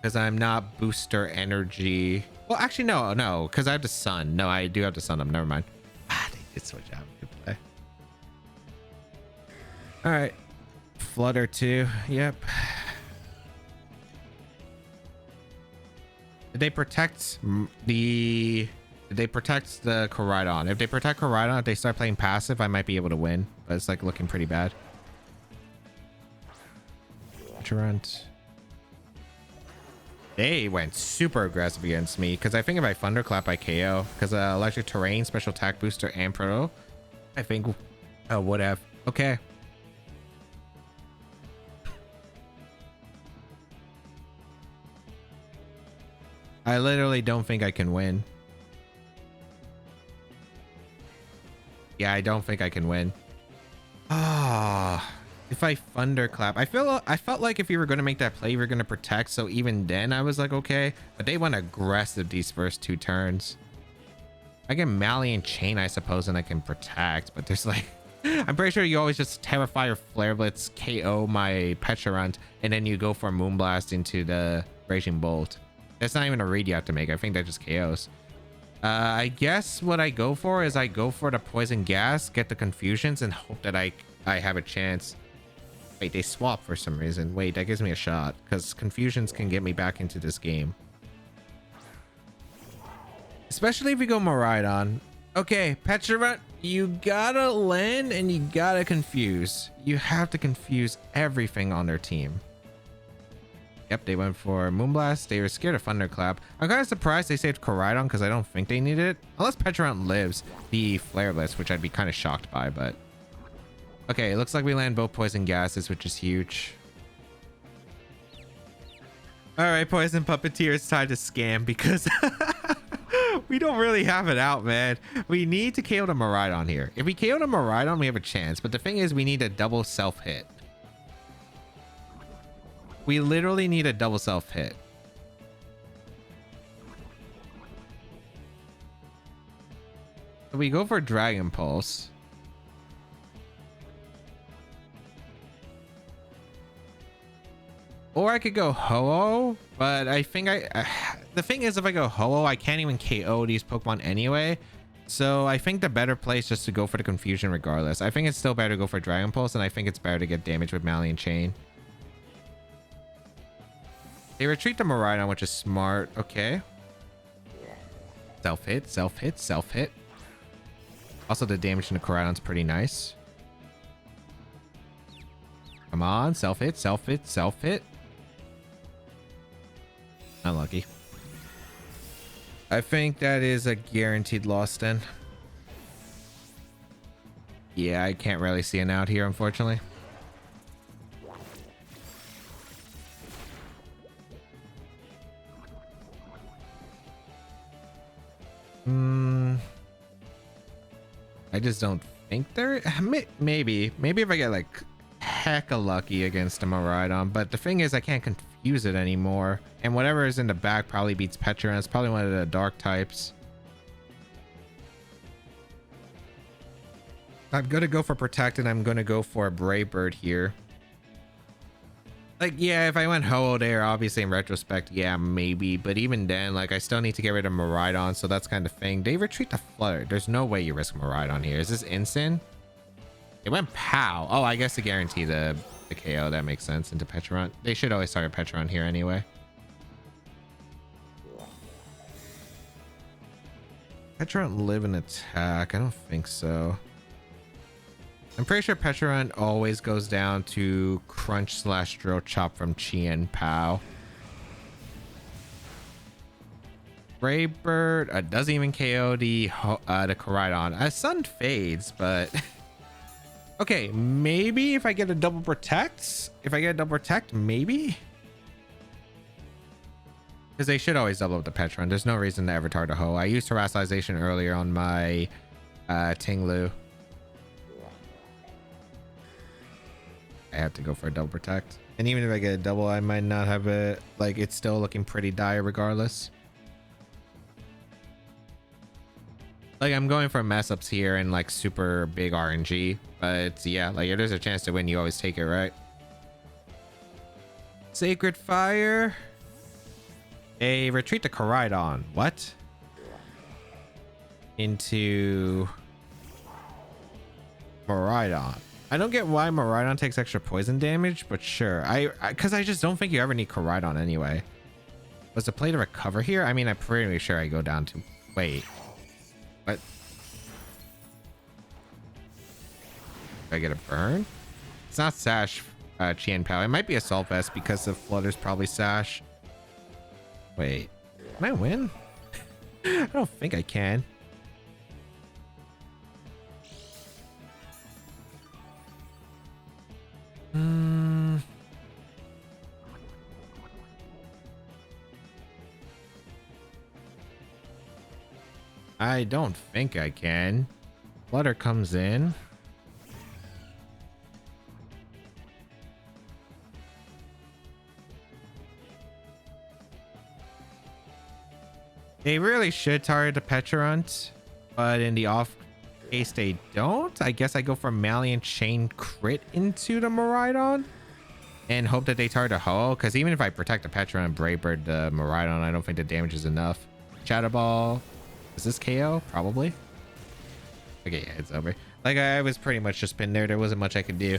Because I'm not booster energy. Well, actually, no, because I have the sun. No, I do have the sun. Never mind. They did switch out. Good play. All right. Flutter 2. Yep. Did they protect the... Did they protect the Koraidon? If they protect Koraidon, if they start playing passive, I might be able to win. But it's like looking pretty bad. Pecharunt. They went super aggressive against me because I think if I Thunderclap, I KO because Electric Terrain, Special Attack Booster, and Proto, I think would have. Okay. I literally don't think I can win. Yeah, I don't think I can win. Ah. If I Thunderclap, I felt like if you were going to make that play, you were going to protect. So even then I was like, okay, but they went aggressive these first 2 turns. I can Malian Chain, I suppose, and I can protect, but there's like, I'm pretty sure you always just Terrify or Flare Blitz, KO my Pecharunt, and then you go for Moonblast into the Raging Bolt. That's not even a read you have to make. I think that just KOs. I guess what I go for is I go for the poison gas, get the confusions, and hope that I have a chance. Wait, they swap for some reason. Wait, that gives me a shot because confusions can get me back into this game. Especially if we go Miraidon. Okay, Pecharunt, you gotta land and you gotta confuse. You have to confuse everything on their team. Yep, they went for Moonblast. They were scared of Thunderclap. I'm kind of surprised they saved Koraidon because I don't think they needed it. Unless Pecharunt lives the Flareless, which I'd be kind of shocked by, but... Okay, it looks like we land both Poison Gases, which is huge. Alright, Poison Puppeteer, it's time to scam because... we don't really have it out, man. We need to KO the Miraidon here. If we KO the Miraidon, we have a chance. But the thing is, we need a double self-hit. We literally need a double self-hit. So we go for Dragon Pulse. Or I could go Ho-Oh, but I think the thing is, if I go Ho-Oh, I can't even KO these Pokemon anyway. So I think the better play is just to go for the confusion regardless. I think it's still better to go for Dragon Pulse, and I think it's better to get damage with Malian Chain. They retreat the Miraidon, which is smart. Okay. Self-hit, self-hit, self-hit. Also, the damage in the Koraidon's pretty nice. Come on, self-hit, self-hit, self-hit. Unlucky. I think that is a guaranteed loss then. Yeah, I can't really see an out here, unfortunately. I just don't think there... Maybe if I get like hecka lucky against a Miraidon, but the thing is I can't confuse it anymore, and whatever is in the back probably beats Pecharunt. It's probably one of the dark types. I'm gonna go for Protect, and I'm gonna go for a Brave Bird here. Like, yeah, if I went Ho-Oh there, obviously in retrospect, yeah, maybe. But even then, like, I still need to get rid of Miraidon, so that's kind of thing. They retreat the Flutter. There's no way you risk Miraidon here. Is this instant? It went POW. Oh, I guess to guarantee the KO. That makes sense into Pecharunt. They should always target Pecharunt here anyway. Pecharunt live and attack? I don't think so. I'm pretty sure Pecharunt always goes down to Crunch / Drill Chop from Chien Pow. Brave Bird doesn't even KO the Koraidon. Sun fades, but okay, maybe if I get a double protect, maybe, because they should always double up the Pecharunt. There's no reason to ever target Ho. I used Terastallization earlier on my Tinglu. I have to go for a double protect, and even if I get a double, I might not have it. Like, it's still looking pretty dire regardless. Like, I'm going for mess ups here and like super big RNG, but yeah, like if there's a chance to win, you always take it, right? Sacred Fire. A retreat to Koraidon. What? Into Miraidon. I don't get why Miraidon takes extra poison damage, but sure. Because I just don't think you ever need Koraidon anyway. Was the play to recover here? I mean, I'm pretty sure I go down to... Wait. What? Do I get a burn? It's not Sash, Chien Pao. It might be Assault Vest because the Flutter's probably Sash. Wait. Can I win? I don't think I can. I don't think I can. Flutter comes in. They really should target the Pecharunt, but in the off case they don't, I guess I go for Malian Chain crit into the Miraidon. and hope that they target a Ho, because even if I protect the Pecharunt and Brave Bird the Miraidon, I don't think the damage is enough. Shadow Ball. Is this KO? Probably. Okay, yeah, it's over. Like, I was pretty much just pinned there. There wasn't much I could do.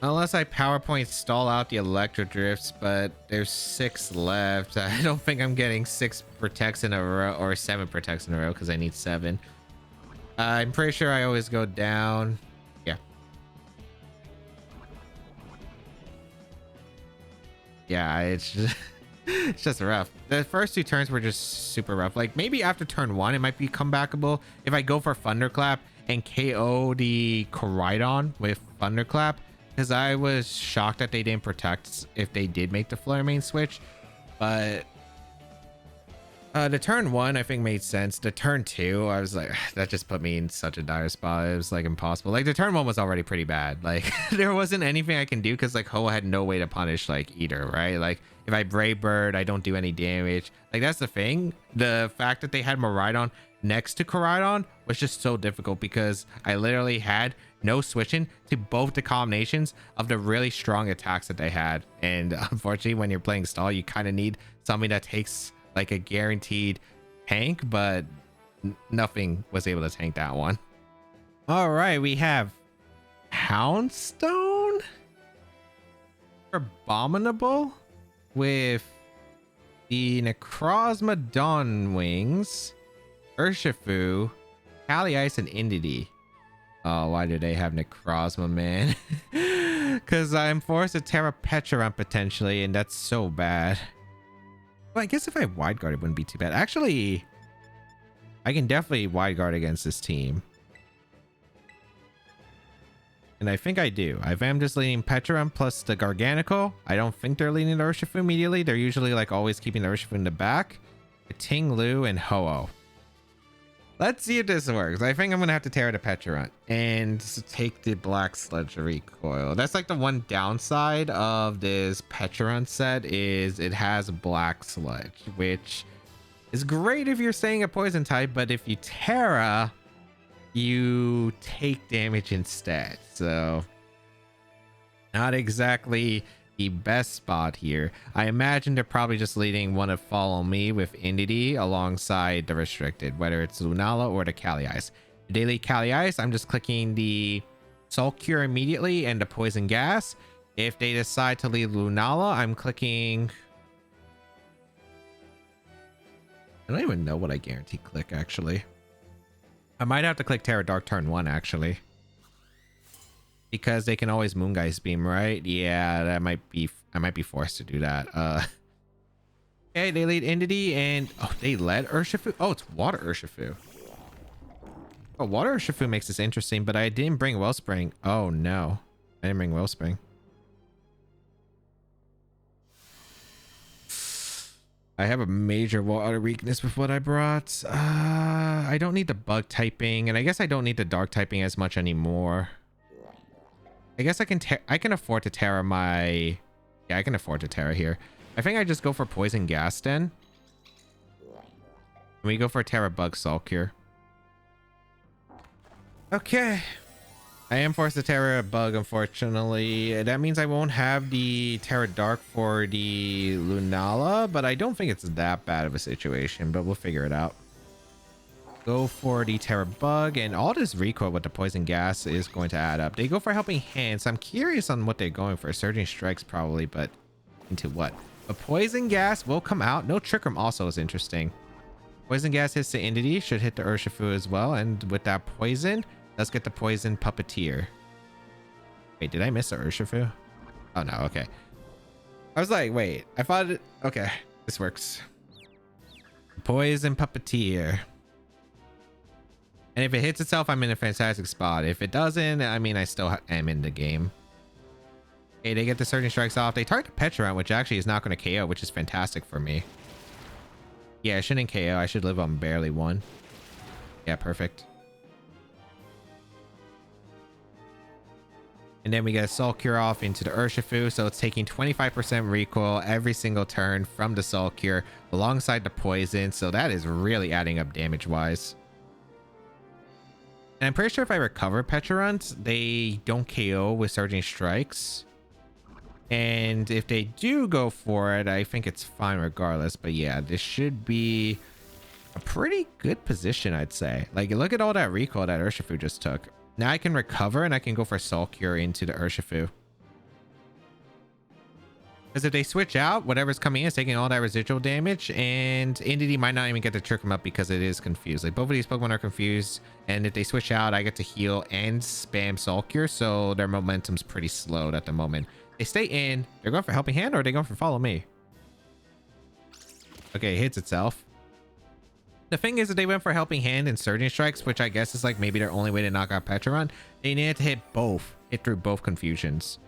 Unless I PowerPoint stall out the Electro Drifts, but there's 6 left. I don't think I'm getting 6 protects in a row, or 7 protects in a row, because I need 7. I'm pretty sure I always go down. Yeah. Yeah, it's just, it's just rough. The first 2 turns were just super rough. Like, maybe after turn 1, it might be comebackable. If I go for Thunderclap and KO the Koraidon with Thunderclap, because I was shocked that they didn't protect if they did make the Flare main switch. But the turn 1 I think made sense. The turn 2 I was like, that just put me in such a dire spot. It was like impossible. Like, the turn 1 was already pretty bad. Like, there wasn't anything I can do because like Hoa had no way to punish like either, right? Like, if I Brave Bird, I don't do any damage. Like, that's the thing. The fact that they had Miraidon next to Koraidon was just so difficult because I literally had no switching to both the combinations of the really strong attacks that they had. And unfortunately, when you're playing stall, you kind of need something that takes like a guaranteed tank, but nothing was able to tank that one. All right, we have Houndstone, Abominable with the Necrozma Dawn Wings, Urshifu, Kali Ice, and Indeedee. Oh, why do they have Necrozma, man? Because I'm forced to Terra Pecharunt potentially, and that's so bad. Well, I guess if I Wide Guard, it wouldn't be too bad. Actually, I can definitely Wide Guard against this team. And I think I do. I am just leading Pecharunt plus the Garganical. I don't think they're leading the Urshifu immediately. They're usually like always keeping the Urshifu in the back. Ting Lu and Ho-Oh. Let's see if this works. I think I'm gonna have to tear the Pecharunt and take the Black Sludge recoil. That's like the one downside of this Pecharunt set is it has Black Sludge, which is great if you're staying a poison type, but if you Terra, you take damage instead. So not exactly the best spot here. I imagine they're probably just leading one of Follow Me with Indeedee alongside the restricted, whether it's Lunala or the Kali Ice. If they lead Kali Ice, I'm just clicking the Soul Cure immediately and the Poison Gas. If they decide to lead Lunala, I'm clicking... I don't even know what I guarantee click, actually. I might have to click Terra Dark turn 1, actually. Because they can always Moongeist Beam, right? Yeah, that might be... I might be forced to do that. Okay, they lead Indeedee and... Oh, they led Urshifu? Oh, it's Water Urshifu. Oh, Water Urshifu makes this interesting, but I didn't bring Wellspring. Oh, no. I didn't bring Wellspring. I have a major water weakness with what I brought. I don't need the bug typing, and I guess I don't need the dark typing as much anymore. I guess I can afford to Terra my... Yeah, I can afford to Terra here. I think I just go for Poison Gas then. And we go for Terra Bug Soul Cure. Okay. I am forced to Terra Bug, unfortunately. That means I won't have the Terra Dark for the Lunala, but I don't think it's that bad of a situation, but we'll figure it out. Go for the Terra Bug, and all this recoil with the Poison Gas is going to add up. They go for Helping Hand, so I'm curious on what they're going for. Surging Strikes probably, but into what? A Poison Gas will come out. No Trick Room also is interesting. Poison Gas hits the Indeedee, should hit the Urshifu as well, and with that poison, let's get the Poison Puppeteer. Wait, did I miss the Urshifu? Oh no, okay. I was like, wait, I thought it... Okay, this works. Poison Puppeteer. And if it hits itself, I'm in a fantastic spot. If it doesn't, I mean, I still am in the game. Okay, they get the Surging Strikes off. They target Pecharunt, which actually is not going to KO, which is fantastic for me. Yeah, I shouldn't KO. I should live on barely 1. Yeah, perfect. And then we get a Soul Cure off into the Urshifu, so it's taking 25% recoil every single turn from the Soul Cure alongside the poison, so that is really adding up damage-wise. And I'm pretty sure if I recover Pecharunt, they don't KO with Surging Strikes. And if they do go for it, I think it's fine regardless. But yeah, this should be a pretty good position, I'd say. Like, look at all that recoil that Urshifu just took. Now I can recover and I can go for Soul Cure into the Urshifu. Because if they switch out, whatever's coming in is taking all that residual damage, and Entity might not even get to trick him up because it is confused. Like, both of these Pokemon are confused, and if they switch out, I get to heal and spam Soul Cure, so their momentum's pretty slowed at the moment. They stay in. They're going for Helping Hand, or are they going for Follow Me? Okay, it hits itself. The thing is that they went for Helping Hand and Surging Strikes, which I guess is like maybe their only way to knock out Pecharunt. They needed to hit both. Hit through both confusions.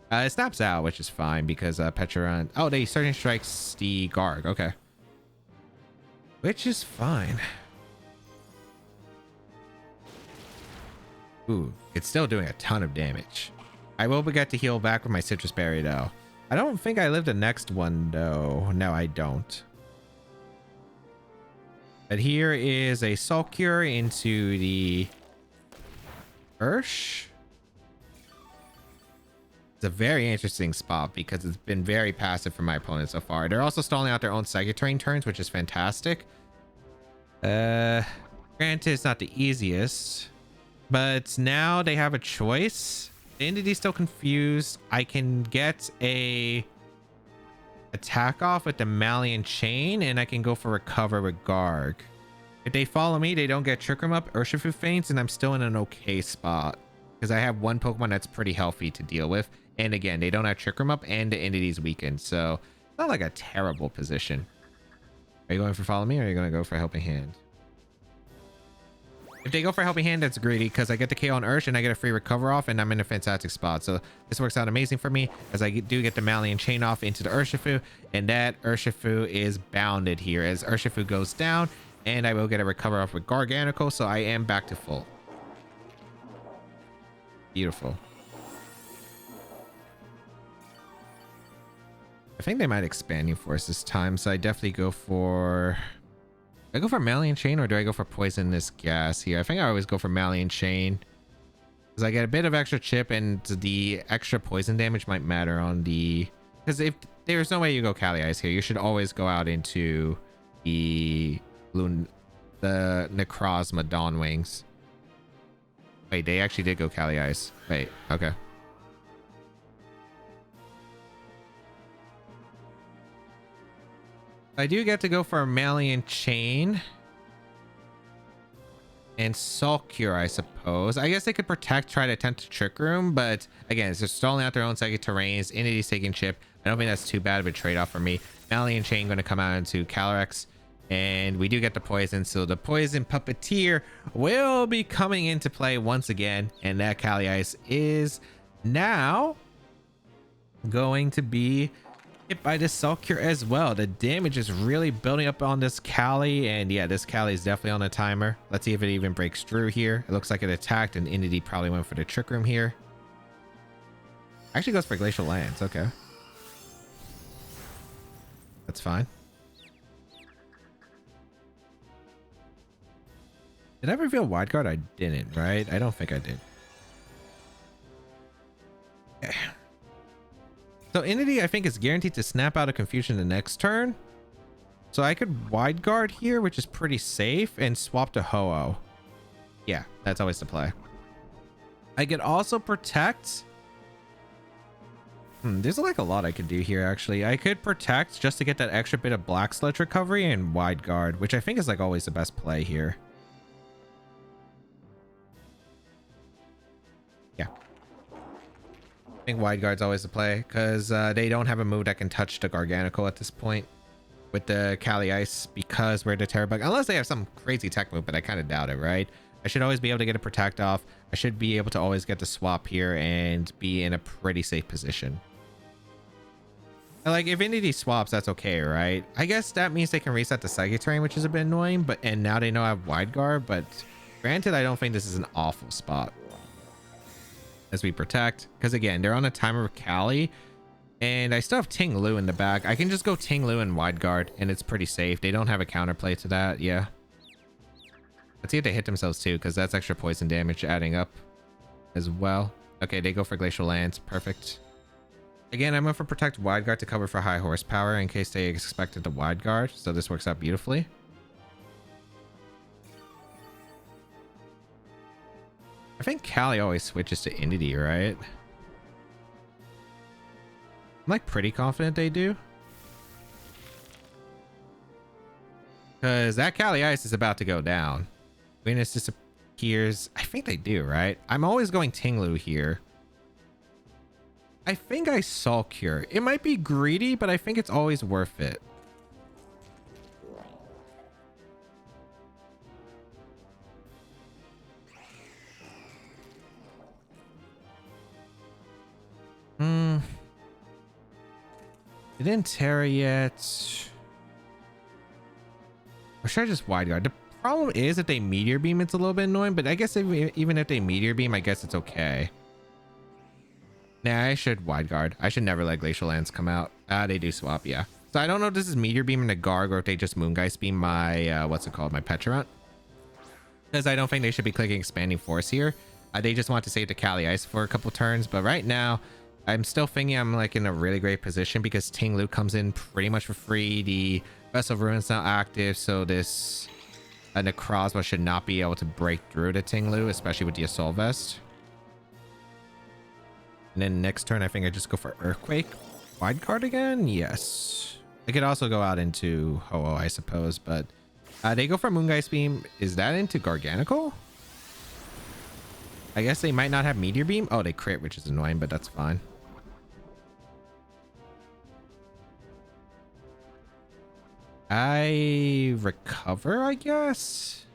It snaps out, which is fine because Pecharunt... Oh, they Surging Strikes the Garg. Okay. Which is fine. Ooh, it's still doing a ton of damage. I will get to heal back with my Citrus Berry, though. I don't think I live the next one, though. No, I don't. But here is a Soul Cure into the Ursh. It's a very interesting spot because it's been very passive for my opponent so far. They're also stalling out their own Psychic Terrain turns, which is fantastic. Granted, it's not the easiest, but now they have a choice. The Entity's still confused. I can get a attack off with the Malian Chain, and I can go for Recover with Garg. If they follow me, they don't get Trick Room up, Urshifu faints, and I'm still in an okay spot because I have one Pokemon that's pretty healthy to deal with. And again, they don't have Trick Room up, and the Entity's weakened, so it's not like a terrible position. Are you going for Follow Me, or are you going to go for Helping Hand? If they go for Helping Hand, that's greedy because I get the KO on Ursh and I get a free recover off, and I'm in a fantastic spot. So this works out amazing for me as I do get the Malian Chain off into the Urshifu, and that Urshifu is bounded here as Urshifu goes down, and I will get a recover off with Garganical, so I am back to full. Beautiful. I think they might expand Force this time, so I definitely go for... Do I go for Malian Chain, or do I go for Poisonous Gas here? I think I always go for Malian Chain because I get a bit of extra chip, and the extra poison damage might matter on the... Because if there's no way you go Cali Ice here, you should always go out into the Necrozma Dawn Wings. Wait, they actually did go Cali Ice. Wait, okay. I do get to go for a Malian Chain and Soul Cure, I suppose. I guess they could Protect, try to attempt to Trick Room, but again, it's just stalling out their own Psychic Terrains. Entity's taking chip. I don't think that's too bad of a trade-off for me. Malian Chain going to come out into Calyrex, and we do get the poison, so the Poison Puppeteer will be coming into play once again, and that Cali Ice is now going to be hit by this Soul Cure as well. The damage is really building up on this Cali, and yeah, this Cali is definitely on the timer. Let's see if it even breaks through here. It looks like it attacked, and Entity probably went for the Trick Room here. Actually goes for Glacial Lance. Okay, that's fine. Did I reveal Wide Guard? I didn't, right? I don't think I did. Okay. So Entity, I think, is guaranteed to snap out of Confusion the next turn. So I could Wide Guard here, which is pretty safe, and swap to Ho-Oh. Yeah, that's always the play. I could also Protect. There's like a lot I could do here, actually. I could Protect just to get that extra bit of Black Sludge recovery, and Wide Guard, which I think is like always the best play here. Yeah. I think Wide Guard's always the play because they don't have a move that can touch the Garganical at this point with the Cali Ice because we're the Terra Bug, unless they have some crazy tech move, but I kind of doubt it, right? I should always be able to get a Protect off. I should be able to always get the swap here and be in a pretty safe position. Like, if Entity swaps, that's okay, right? I guess that means they can reset the Psychic Terrain, which is a bit annoying, and now they know I have Wide Guard, but granted, I don't think this is an awful spot. As we Protect, because again, they're on a timer with Cali, and I still have Ting Lu in the back. I can just go Ting Lu and Wide Guard, and it's pretty safe. They don't have a counterplay to that. Yeah, Let's see if they hit themselves too, because that's extra poison damage adding up as well. Okay, they go for Glacial Lance. Perfect. Again, I'm going for Protect Wide Guard to cover for high horsepower in case they expected the Wide Guard. So this works out beautifully. I think Callie always switches to Entity, right? I'm like pretty confident they do. Because that Callie Ice is about to go down. Venus disappears. I think they do, right? I'm always going Tinglu here. I think I Soul Cure. It might be greedy, but I think it's always worth it. It didn't Terra yet. Or should I just Wide Guard? The problem is if they Meteor Beam, it's a little bit annoying, but I guess even if they Meteor Beam, I guess it's okay. Nah, I should Wide Guard. I should never let Glacial Lance come out. They do swap, yeah. So I don't know if this is Meteor Beam in the Garg or if they just Moongeist Beam my, what's it called? My Pecharunt. Because I don't think they should be clicking Expanding Force here. They just want to save the Callie Ice for a couple turns, but right now, I'm still thinking I'm like in a really great position because Tinglu comes in pretty much for free. The Vessel of Ruin's now active, so this Necrozma should not be able to break through to Tinglu, especially with the Assault Vest. And then next turn, I think I just go for Earthquake. Wide Guard again? Yes. I could also go out into Ho-Oh, I suppose, but they go for Moongeist Beam. Is that into Garganical? I guess they might not have Meteor Beam. Oh, they crit, which is annoying, but that's fine. I recover, I guess.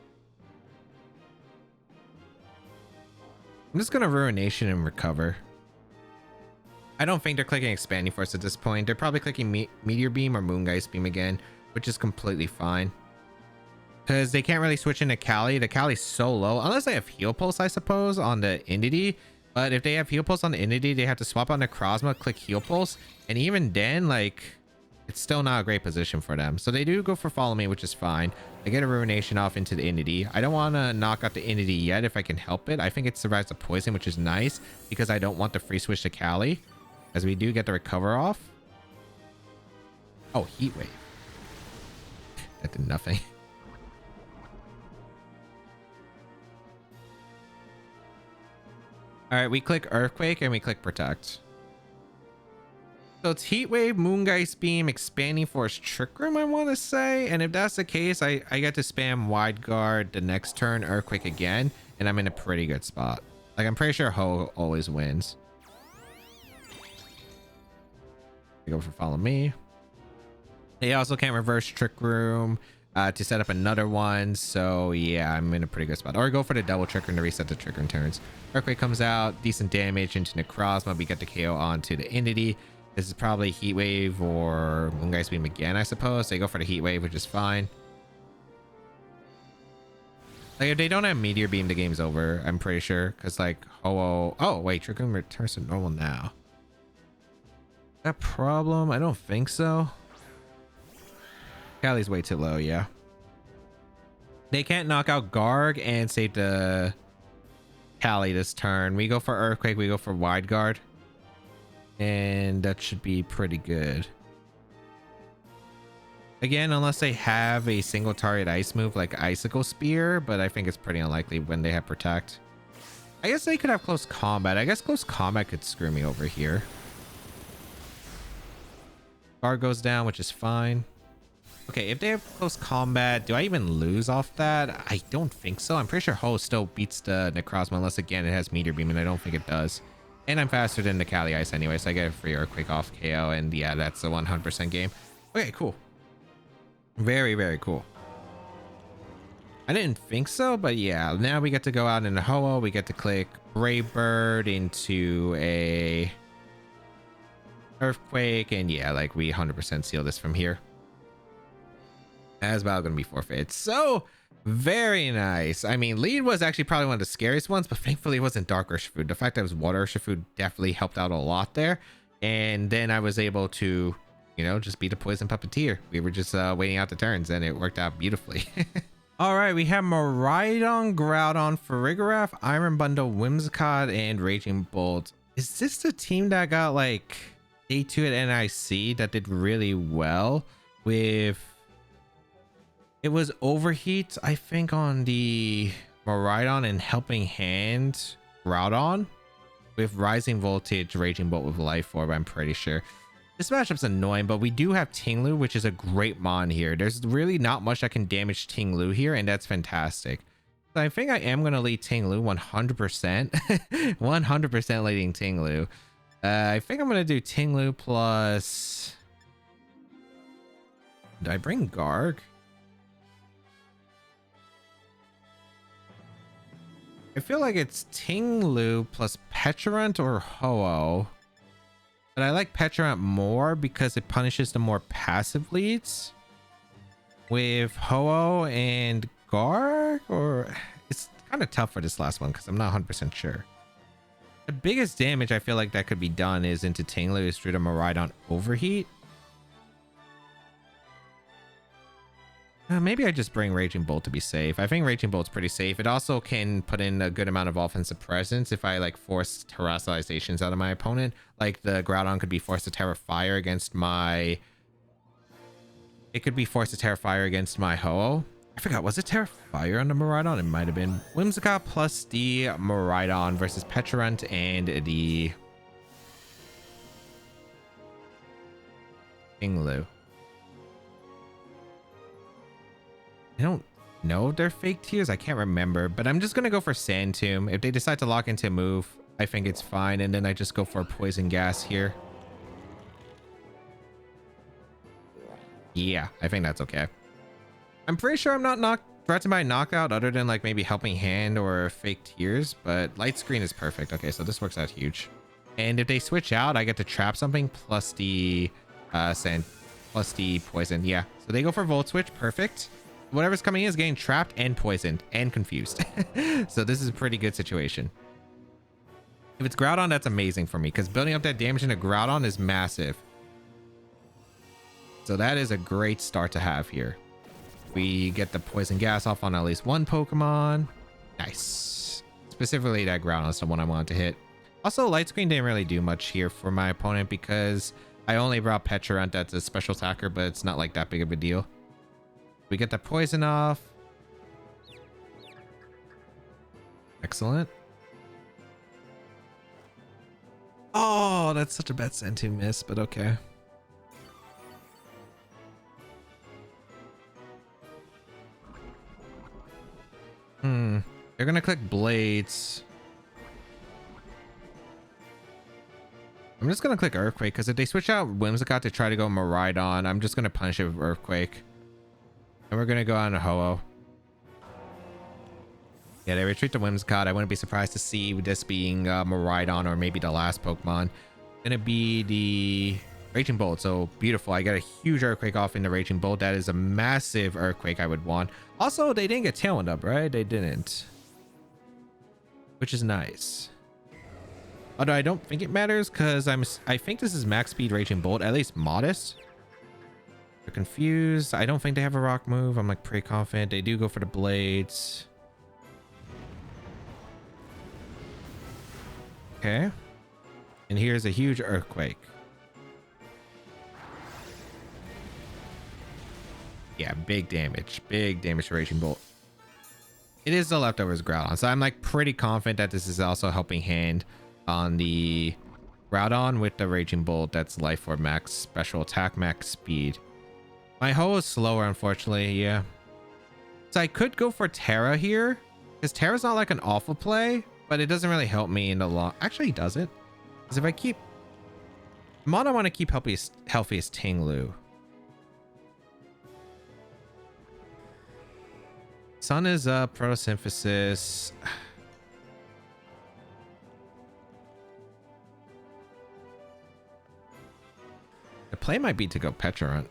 I'm just gonna Ruination and recover. I don't think they're clicking Expanding Force at this point. They're probably clicking Meteor Beam or Moongeist Beam again, which is completely fine. Because they can't really switch into Callie. The Callie's so low, unless they have Heal Pulse, I suppose, on the Entity. But if they have Heal Pulse on the Entity, they have to swap on Necrozma, click Heal Pulse, and even then, like, it's still not a great position for them. So they do go for Follow Me, which is fine. I get a Ruination off into the Entity. I don't want to knock out the Entity yet if I can help it. I think it survives the poison, which is nice because I don't want the free switch to Callie, as we do get the recover off. Oh, Heat Wave. That did nothing. All right, we click Earthquake and we click Protect. So it's Heat Wave, Moongeist Beam, Expanding Force, Trick Room, I want to say. And if that's the case, I get to spam Wide Guard the next turn, Earthquake again, and I'm in a pretty good spot. Like, I'm pretty sure Ho always wins. I go for Follow Me. They also can't reverse Trick Room to set up another one. So yeah, I'm in a pretty good spot. Or go for the double Trick Room to reset the Trick Room turns. Earthquake comes out, decent damage into Necrozma. We get the KO onto the Entity. This is probably Heat Wave or Moongeist Beam again, I suppose. They go for the Heat Wave, which is fine. Like, if they don't have Meteor Beam, the game's over, I'm pretty sure. Because, like, oh, wait, Trick Room returns to normal now. That problem? I don't think so. Callie's way too low, yeah. They can't knock out Garg and save the Callie this turn. We go for Earthquake, we go for Wide Guard. And that should be pretty good. Again, unless they have a single target ice move like Icicle Spear, but I think it's pretty unlikely when they have Protect. I guess they could have Close Combat. I guess Close Combat could screw me over here. Guard goes down, which is fine. Okay, if they have Close Combat, do I even lose off that? I don't think so. I'm pretty sure Ho still beats the Necrozma, unless again it has Meteor Beam, and I don't think it does. And I'm faster than the Callie Ice anyway, so I get a free Earthquake off KO, and yeah, that's a 100% game. Okay, cool. Very, very cool. I didn't think so, but yeah, now we get to go out into Ho-Oh. We get to click Brave Bird into a Earthquake, and yeah, like we 100% seal this from here. That's about gonna be forfeit. So very nice. I mean, lead was actually probably one of the scariest ones, but thankfully it wasn't Dark Urshifu. The fact that it was Water Urshifu definitely helped out a lot there. And then I was able to, you know, just beat a Poison Puppeteer. We were just waiting out the turns, and it worked out beautifully. All right, we have Miraidon, Groudon, Farigiraf, Iron Bundle, Whimsicott, and Raging Bolt. Is this the team that got like day 2 at NIC that did really well with... It was Overheat, I think, on the Miraidon and Helping Hand Groudon with Rising Voltage, Raging Bolt with Life Orb, I'm pretty sure. This matchup's annoying, but we do have Tinglu, which is a great mon here. There's really not much that can damage Tinglu here, and that's fantastic. So I think I am going to lead Tinglu 100%. 100% leading Tinglu. I think I'm going to do Tinglu plus... Did I bring Garg? I feel like it's Tinglu plus Pecharunt or Ho-Oh. But I like Pecharunt more because it punishes the more passive leads. With Ho-Oh and Garg, or... It's kind of tough for this last one because I'm not 100% sure. The biggest damage I feel like that could be done is into Tinglu is through the Miraidon Overheat. Maybe I just bring Raging Bolt to be safe. I think Raging Bolt's pretty safe. It also can put in a good amount of offensive presence if I like force terrestrializations out of my opponent. Like the Groudon could be forced to Terra Fire against my... It could be forced to Terra Fire against my Ho-Oh. I forgot, was it Terra Fire on the Miraidon? It might have been. Whimsicott plus the Miraidon versus Pecharunt and the... Tinglu. I don't know if they're fake tears. I can't remember, but I'm just going to go for Sand Tomb. If they decide to lock into a move, I think it's fine. And then I just go for Poison Gas here. Yeah, I think that's okay. I'm pretty sure I'm not threatened by knockout other than like maybe Helping Hand or fake tears, but Light Screen is perfect. Okay, so this works out huge. And if they switch out, I get to trap something plus the sand, plus the poison. Yeah, so they go for Volt Switch. Perfect. Whatever's coming in is getting trapped and poisoned and confused. So this is a pretty good situation. If it's Groudon, that's amazing for me because building up that damage into Groudon is massive. So that is a great start to have here. We get the Poison Gas off on at least one Pokemon. Nice. Specifically that Groudon is the one I wanted to hit. Also, Light Screen didn't really do much here for my opponent because I only brought Pecharunt that's a special attacker, but it's not like that big of a deal. We get the poison off. Excellent. Oh, that's such a bad Sand Tomb miss, but okay. They're gonna click Blades. I'm just gonna click Earthquake because if they switch out Whimsicott to try to go Miraidon, I'm just gonna punish it with Earthquake. And we're gonna go on a Ho-Oh. Yeah, they retreat to Whimsicott. I wouldn't be surprised to see this being Miraidon or maybe the last Pokemon. Gonna be the Raging Bolt. So beautiful. I got a huge Earthquake off in the Raging Bolt. That is a massive Earthquake I would want. Also, they didn't get Tailwind up, right? They didn't. Which is nice. Although I don't think it matters because I think this is max speed Raging Bolt, at least modest. They're confused. I don't think they have a rock move. I'm like pretty confident. They do go for the Blades. Okay. And here's a huge Earthquake. Yeah, big damage. Big damage to Raging Bolt. It is the leftovers Groudon. So I'm like pretty confident that this is also Helping Hand on the Groudon with the Raging Bolt. That's Life Orb max, special attack, max speed. My Ho is slower, unfortunately. Yeah. So I could go for Terra here. Because Terra's not like an awful play, but it doesn't really help me in the long... Actually, does it? Because if I keep... The mod I want to keep healthy is Tinglu. Sun is up, Photosynthesis. The play might be to go Pecharunt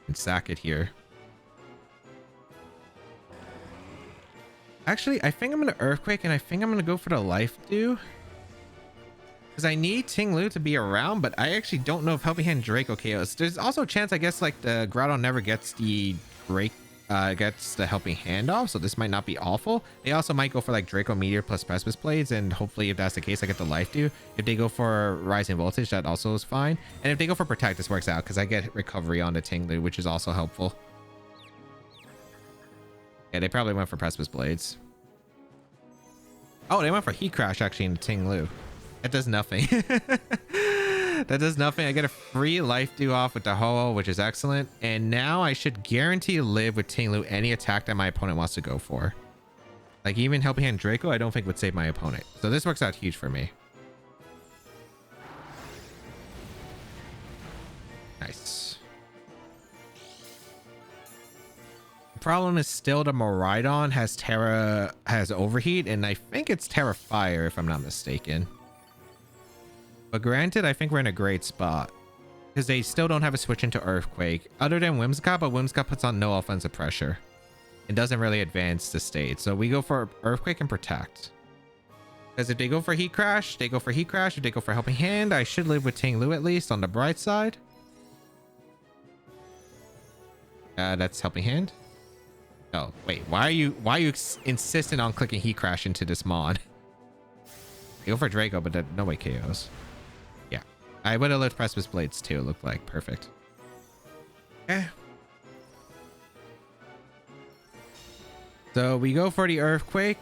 and sack it here. Actually, I think I'm going to Earthquake and I think I'm going to go for the Life Dew. Because I need Tinglu to be around, but I actually don't know if Helping Hand Draco KOs. There's also a chance, I guess, like the Groudon never gets the Drake gets the helping hand off, so this might not be awful. They also might go for like Draco Meteor plus Precipice Blades, and hopefully if that's the case I get the life dew. If they go for Rising Voltage, that also is fine, and if they go for Protect, this works out because I get recovery on the Tinglu, which is also helpful. Yeah, they probably went for Precipice Blades. Oh, they went for Heat Crash actually in the Tinglu. That does nothing. That does nothing. I get a free life dew off with the Ho-Oh, which is excellent. And now I should guarantee live with Tinglu any attack that my opponent wants to go for. Like even Helping Hand Draco, I don't think would save my opponent. So this works out huge for me. Nice. The problem is still the Miraidon has Overheat, and I think it's Terra Fire if I'm not mistaken. But granted, I think we're in a great spot because they still don't have a switch into Earthquake other than Whimsicott, but Whimsicott puts on no offensive pressure. It doesn't really advance the state. So we go for Earthquake and Protect. Because if they go for Heat Crash, they go for Heat Crash. If they go for Helping Hand, I should live with Tinglu at least on the bright side. That's Helping Hand. Oh, wait. Why are you insistent on clicking Heat Crash into this mod? They go for Draco, but that no way KOs. Yeah. I would have lived Precipice Blades too, it looked like. Perfect. Okay. So we go for the Earthquake.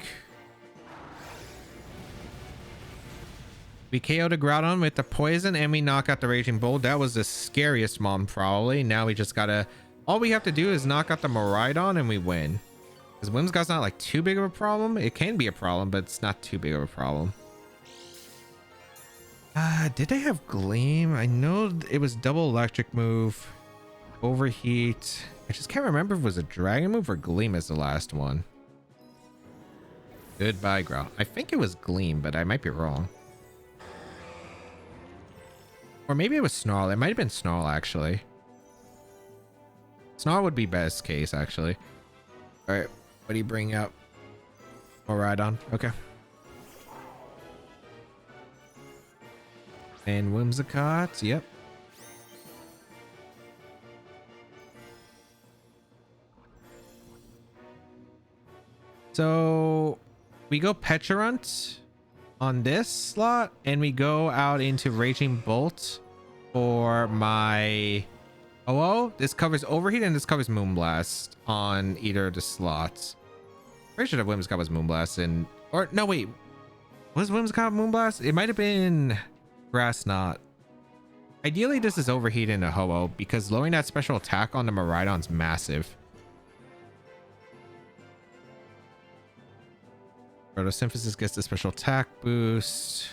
We KO the Groudon with the Poison and we knock out the Raging Bolt. That was the scariest mon probably. Now we just gotta... All we have to do is knock out the Miraidon and we win. Because Whimsicott's not like too big of a problem. It can be a problem, but it's not too big of a problem. Did they have Gleam? I know it was double electric move. Overheat. I just can't remember if it was a dragon move or Gleam as the last one. Goodbye, Growl. I think it was Gleam, but I might be wrong. Or maybe it was Snarl. It might have been Snarl, actually. Snarl would be best case, actually. All right. What do you bring up? Miraidon. Okay. And Whimsicott. Yep. So we go Pecharunt on this slot, and we go out into Raging Bolt for my Oh, this covers Overheat and this covers Moonblast on either of the slots. Pretty sure that Whimsicott was Moonblast and... Or, no, wait. Was Whimsicott Moonblast? It might have been Grass Knot. Ideally, this is Overheat and a Ho-Oh because lowering that special attack on the Miraidon's massive. Photosynthesis gets the special attack boost.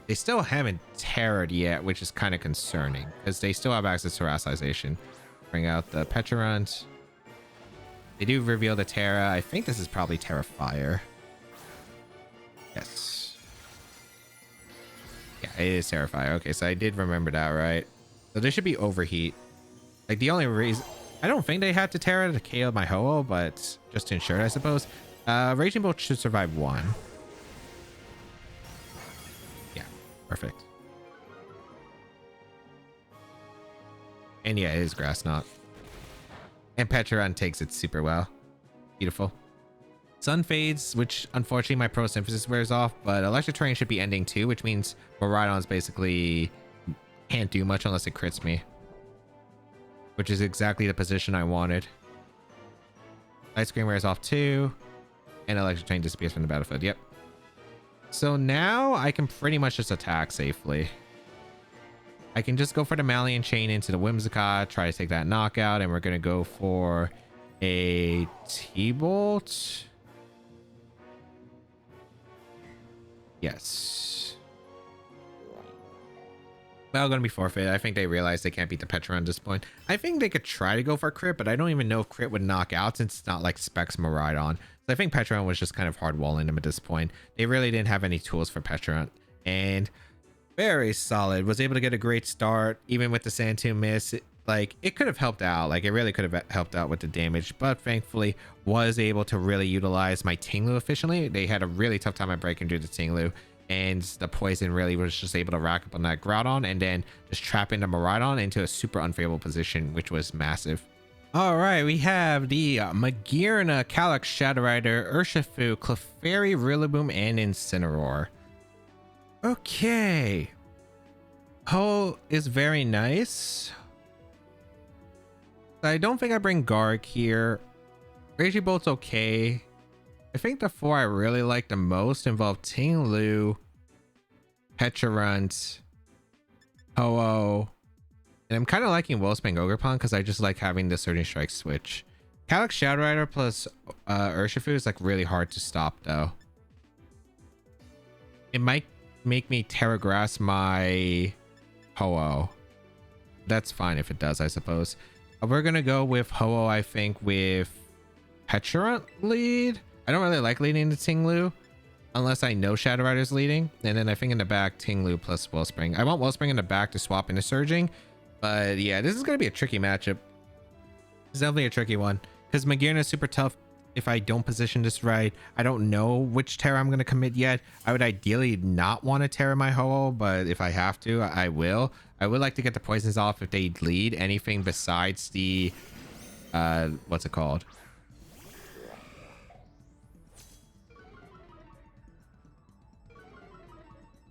They still haven't terrored yet, which is kind of concerning because they still have access to Terastization. Bring out the Pecharunt. They do reveal the Terra. I think this is probably Terra Fire. Yes. Yeah, it is Terra Fire. Okay, so I did remember that, right? So there should be Overheat. Like the only reason... I don't think they had to Terra to KO my Ho-Oh, but just to ensure it, I suppose. Raging Bolt should survive one. Yeah, perfect. And yeah, it is Grass Knot. And Pecharunt takes it super well. Beautiful. Sun fades, which unfortunately my Pro Synthesis wears off, but Electric Terrain should be ending too, which means Miraidon's basically can't do much unless it crits me. Which is exactly the position I wanted. Ice Screen wears off too. And Electric Terrain disappears from the battlefield. Yep. So now I can pretty much just attack safely. I can just go for the Malian Chain into the Whimsicott, try to take that knockout, and we're going to go for a T-Bolt. Yes. Well, going to be forfeit. I think they realize they can't beat the Pecharunt at this point. I think they could try to go for a crit, but I don't even know if crit would knock out since it's not like Specs Miraidon. So I think Pecharunt was just kind of hard walling them at this point. They really didn't have any tools for Pecharunt. And very solid. Was able to get a great start, even with the Sand Tomb miss. It could have helped out. Like, it really could have helped out with the damage, but thankfully was able to really utilize my Tinglu efficiently. They had a really tough time at breaking through the Tinglu, and the poison really was just able to rack up on that Groudon and then just trapping the Miraidon into a super unfavorable position, which was massive. All right, we have the Magearna, Calyx, Shadow Rider, Urshifu, Clefairy, Rillaboom, and Incineroar. Okay. Ho is very nice. I don't think I bring Garg here. Raging Bolt's okay. I think the four I really like the most involve Ting-Lu, Pecharunt, Ho-Oh, and I'm kind of liking Wellspring Ogerpon because I just like having the Surging Strike switch. Calyx Shadow Rider plus Urshifu is like really hard to stop though. It might make me Terra Grass my Ho-Oh. That's fine if it does, I suppose. We're gonna go with Ho-Oh, I think, with Pecharunt lead. I don't really like leading the Ting-Lu unless I know Shadow Rider's leading. And then I think in the back, Ting-Lu plus Wellspring. I want Wellspring in the back to swap into Surging. But yeah, this is going to be a tricky matchup. It's definitely a tricky one. Because Magearna is super tough if I don't position this right. I don't know which Terra I'm going to commit yet. I would ideally not want to Terra my Ho-Oh, but if I have to, I will. I would like to get the poisons off if they lead anything besides the... what's it called?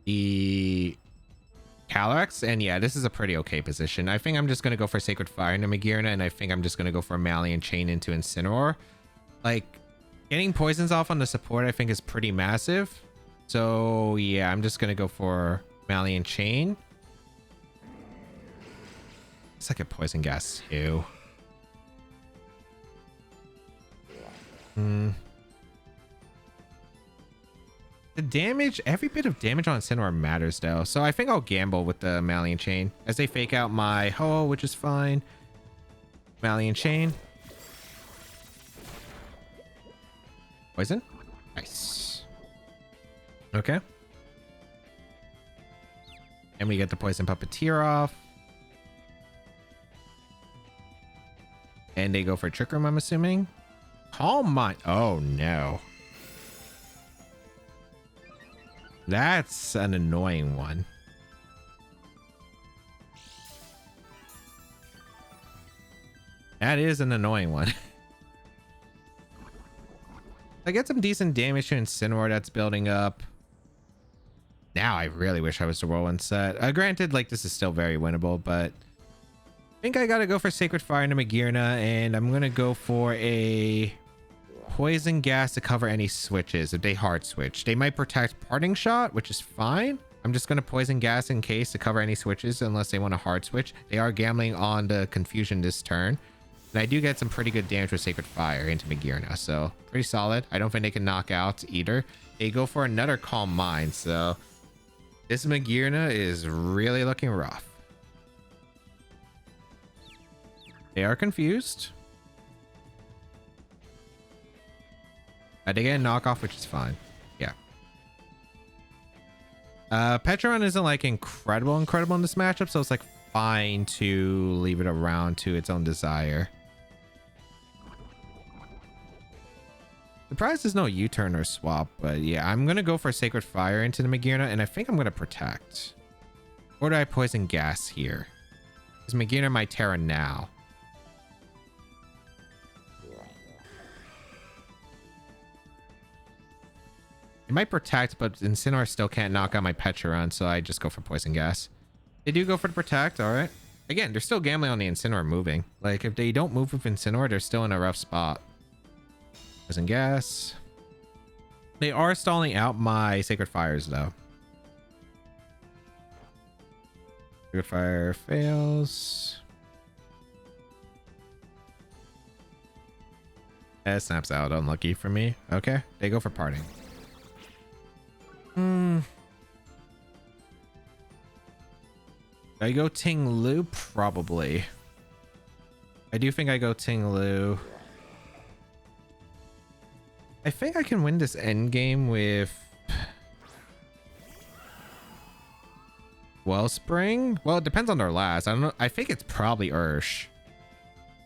The Calyx, and yeah, this is a pretty okay position. I think I'm just gonna go for Sacred Fire into Magearna, and I think I'm just gonna go for Malian Chain into Incineroar. Like, getting poisons off on the support I think is pretty massive. So yeah, I'm just gonna go for Malian Chain. It's like a Poison Gas too. The damage, every bit of damage on Incineroar matters though. So I think I'll gamble with the Malian Chain as they fake out my Ho-Oh, which is fine. Malian Chain. Poison. Nice. Okay. And we get the Poison Puppeteer off. And they go for Trick Room, I'm assuming. Calm Mind. Oh no. That's an annoying one. That is an annoying one. I get some decent damage to Incineroar that's building up. Now I really wish I was the Whirlwind set. Granted, like, this is still very winnable, but I think I gotta go for Sacred Fire into Magearna, and I'm gonna go for a Poison Gas to cover any switches if they hard switch. They might protect Parting Shot, which is fine. I'm just going to Poison Gas in case to cover any switches unless they want to hard switch. They are gambling on the Confusion this turn. And I do get some pretty good damage with Sacred Fire into Magearna, so pretty solid. I don't think they can knock out either. They go for another Calm Mind, so this Magearna is really looking rough. They are confused. They get a knockoff, which is fine. Yeah. Pecharunt isn't like incredible in this matchup, so it's like fine to leave it around to its own desire. Surprised there's no U-turn or swap, but yeah, I'm gonna go for Sacred Fire into the Magearna, and I think I'm gonna protect. Or do I Poison Gas here? Is Magearna my Terra now? It might protect, but Incineroar still can't knock out my Pecharunt, so I just go for Poison Gas. They do go for the protect, alright. Again, they're still gambling on the Incineroar moving. Like, if they don't move with Incineroar, they're still in a rough spot. Poison Gas. They are stalling out my Sacred Fires, though. Sacred Fire fails. It snaps out, unlucky for me. Okay, they go for Parting. I go Ting-Lu? Probably. I do think I go Ting-Lu. I think I can win this end game with Wellspring. Well, it depends on their last. I don't know. I think it's probably Ursh,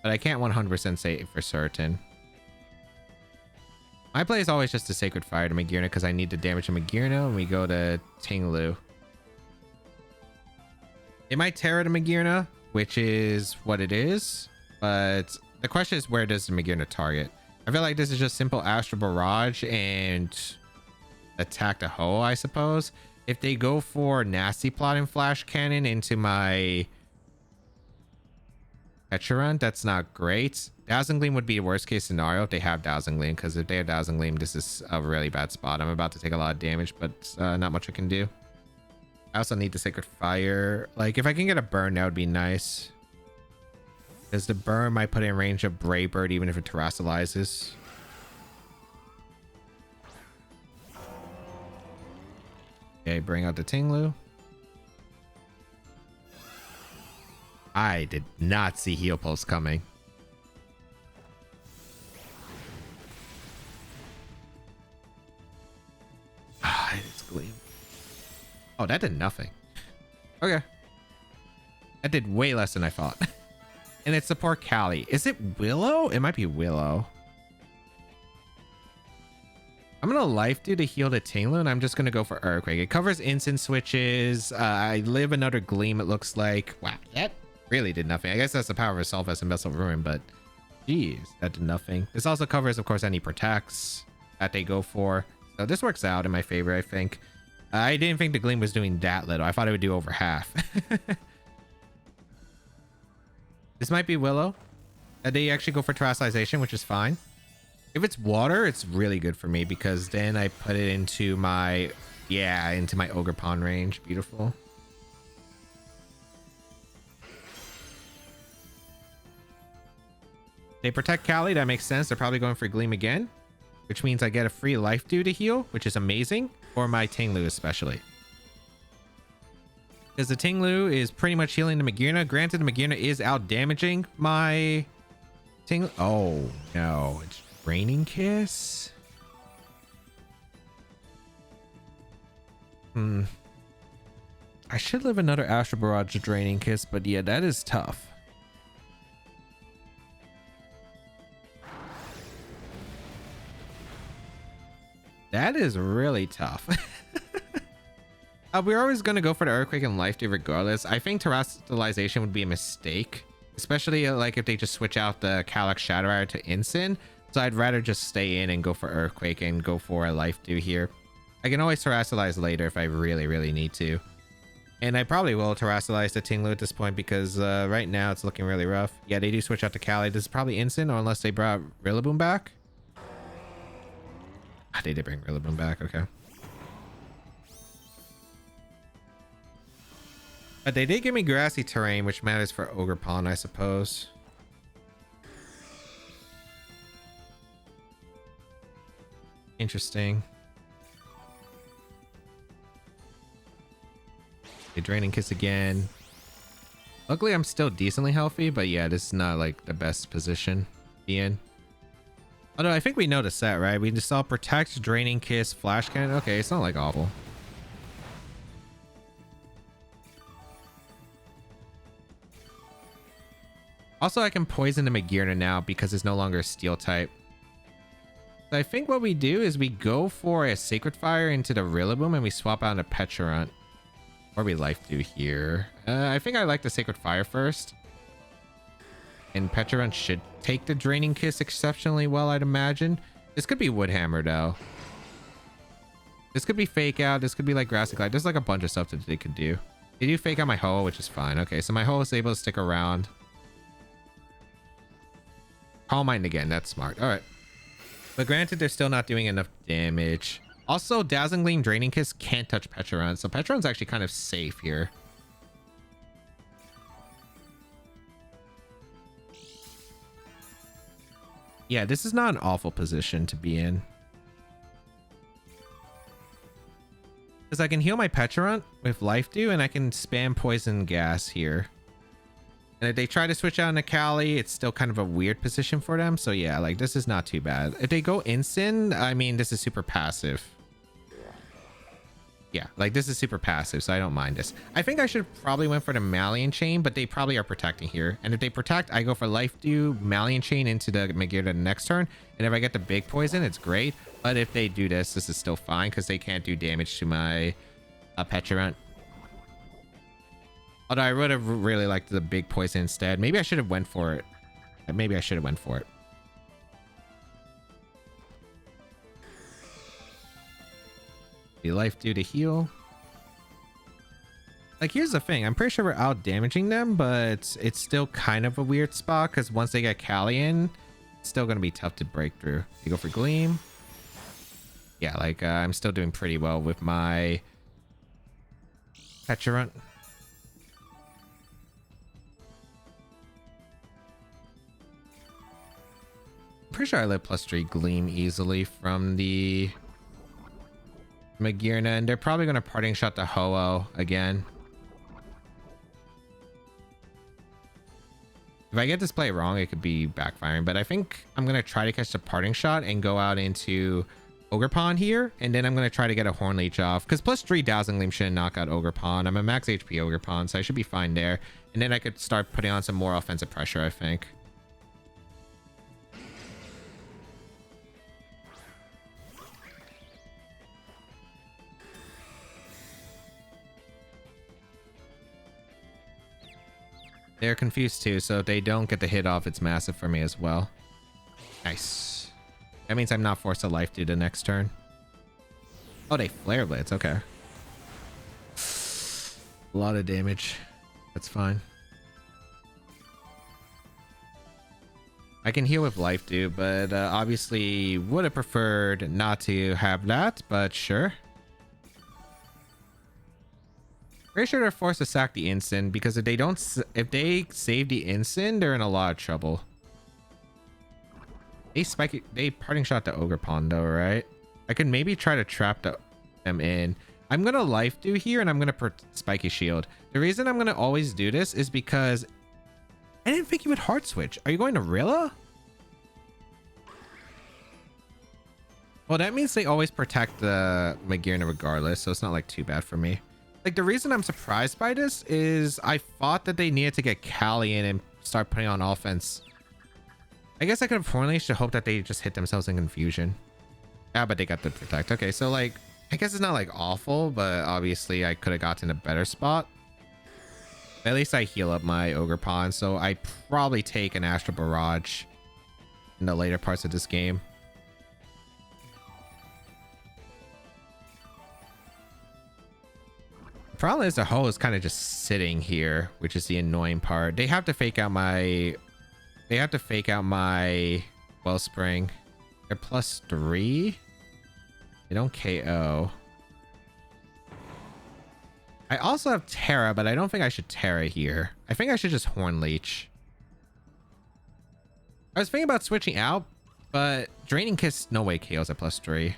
but I can't 100% say it for certain. My play is always just a Sacred Fire to Magearna because I need to damage to Magearna, and we go to Ting-Lu. It might Terra to Magearna, which is what it is, but The question is, where does the Magearna target? I feel like this is just simple Astral Barrage and attack the Ho, I suppose. If they go for Nasty Plot and Flash Cannon into my Pecharunt, that's not great. Dazzling Gleam would be the worst case scenario if they have Dazzling Gleam, because if they have Dazzling Gleam, this is a really bad spot. I'm about to take a lot of damage, but not much I can do. I also need the Sacred Fire. Like, if I can get a burn, that would be nice. Because the burn might put in range of Brave Bird, even if it terrestrializes. Okay, bring out the Tinglu. I did not see Heal Pulse coming. Ah, it's Gleam. Oh, that did nothing. Okay. That did way less than I thought. And it's support Callie. Is it Willow? It might be Willow. I'm gonna Life Dew to heal the Tinglu, and I'm just gonna go for Earthquake. It covers instant switches. I live another Gleam, it looks like. Wow, that really did nothing. I guess that's the power of Assault Vest and Vessel of Ruin, but geez, that did nothing. This also covers, of course, any protects that they go for. So this works out in my favor, I think. I didn't think the Gleam was doing that little. I thought it would do over half. This might be Willow. They actually go for Terrestrialization, which is fine. If it's water, it's really good for me because then I put it into my, into my Ogre Pond range. Beautiful. They protect Callie. That makes sense. They're probably going for Gleam again, which means I get a free Life Dew to heal, which is amazing for my Tinglu especially. Because the Tinglu is pretty much healing the Magearna. Granted, the Magearna is out damaging my Tinglu. Oh, no. It's Raining Kiss? I should live another Astral Barrage Draining Kiss, but yeah, that is tough. That is really tough. We're always going to go for the Earthquake and Life Dew regardless. I think Terrestrialization would be a mistake, especially like if they just switch out the Calyx Shadow Arrow to Instant. So I'd rather just stay in and go for Earthquake and go for a Life Dew here. I can always Terrestrialize later if I really, really need to. And I probably will Terrestrialize the Tinglu at this point because right now it's looking really rough. Yeah, they do switch out to Callie. This is probably Instant, or unless they brought Rillaboom back. They did bring Rillaboom back, okay. But they did give me Grassy Terrain, which matters for Ogre Pond, I suppose. Interesting. Okay, Draining Kiss again. Luckily, I'm still decently healthy, but yeah, this is not like the best position to be in. Although I think we know the set, right? We just saw Protect, Draining Kiss, Flash Cannon. Okay, it's not like awful. Also, I can poison the Magearna now because it's no longer a steel type. So I think what we do is we go for a Sacred Fire into the Rillaboom and we swap out a Pecharunt. Or we Life Dew here. I think I like the Sacred Fire first. And Pecharunt should take the Draining Kiss exceptionally well, I'd imagine. This could be Woodhammer, though. This could be Fake Out. This could be like Grassy Glide. There's like a bunch of stuff that they could do. They do Fake Out my Ho, which is fine. Okay, so my Ho is able to stick around. Calm Mind again. That's smart. All right. But granted, they're still not doing enough damage. Also, Dazzling Gleam, Draining Kiss can't touch Pecharunt. So Pecharunt's actually kind of safe here. Yeah, this is not an awful position to be in. Because I can heal my Pecharunt with Life Dew and I can spam Poison Gas here. And if they try to switch out into Callie, it's still kind of a weird position for them. So yeah, like this is not too bad. If they go Instant, I mean, this is super passive. Yeah, like this is super passive, so I don't mind this. I think I should probably went for the Malian Chain, but they probably are protecting here. And if they protect, I go for Life Dew, Malian Chain into the Magearna the next turn. And if I get the big poison, it's great. But if they do this, this is still fine because they can't do damage to my Pecharunt. Although I would have really liked the big poison instead. Maybe I should have went for it. Maybe I should have went for it. The life due to heal. Like, here's the thing. I'm pretty sure we're out damaging them, but it's still kind of a weird spot because once they get Cali in, it's still going to be tough to break through. You go for Gleam. Yeah, like, I'm still doing pretty well with my Pecharunt. I'm pretty sure I let +3 Gleam easily from the Magearna, and they're probably going to parting shot the Ho-Oh again. If I get this play wrong, it could be backfiring, but I think I'm going to try to catch the parting shot and go out into Ogerpon here, and then I'm going to try to get a Horn Leech off, because +3 Dazzling Gleam shouldn't knock out Ogerpon. I'm a max HP Ogerpon, so I should be fine there, and then I could start putting on some more offensive pressure, I think. They're confused too, so if they don't get the hit off, it's massive for me as well. Nice. That means I'm not forced to life do the next turn. Oh, they Flare Blitz. Okay. A lot of damage. That's fine. I can heal with life do, but obviously would have preferred not to have that, but sure. Pretty sure they're forced to sack the instant because if they save the instant, they're in a lot of trouble. They parting shot the Ogerpon though, right? I could maybe try to trap them in. I'm gonna life do here and I'm gonna spiky shield. The reason I'm gonna always do this is because I didn't think you would hard switch. Are you going to Rilla? Well, that means they always protect the Magearna regardless, so it's not like too bad for me. Like, the reason I'm surprised by this is I thought that they needed to get Cali in and start putting on offense. I guess I could have Horn Leash to hope that they just hit themselves in confusion. Yeah, but they got the protect. Okay, so like, I guess it's not like awful, but obviously I could have gotten a better spot. At least I heal up my Ogerpon, so I probably take an Astral Barrage in the later parts of this game. Problem is the Ho is kind of just sitting here, which is the annoying part. They have to fake out my Wellspring. They're +3. They don't KO. I also have Terra, but I don't think I should Terra here. I think I should just Horn Leech. I was thinking about switching out, but Draining Kiss no way KOs at +3.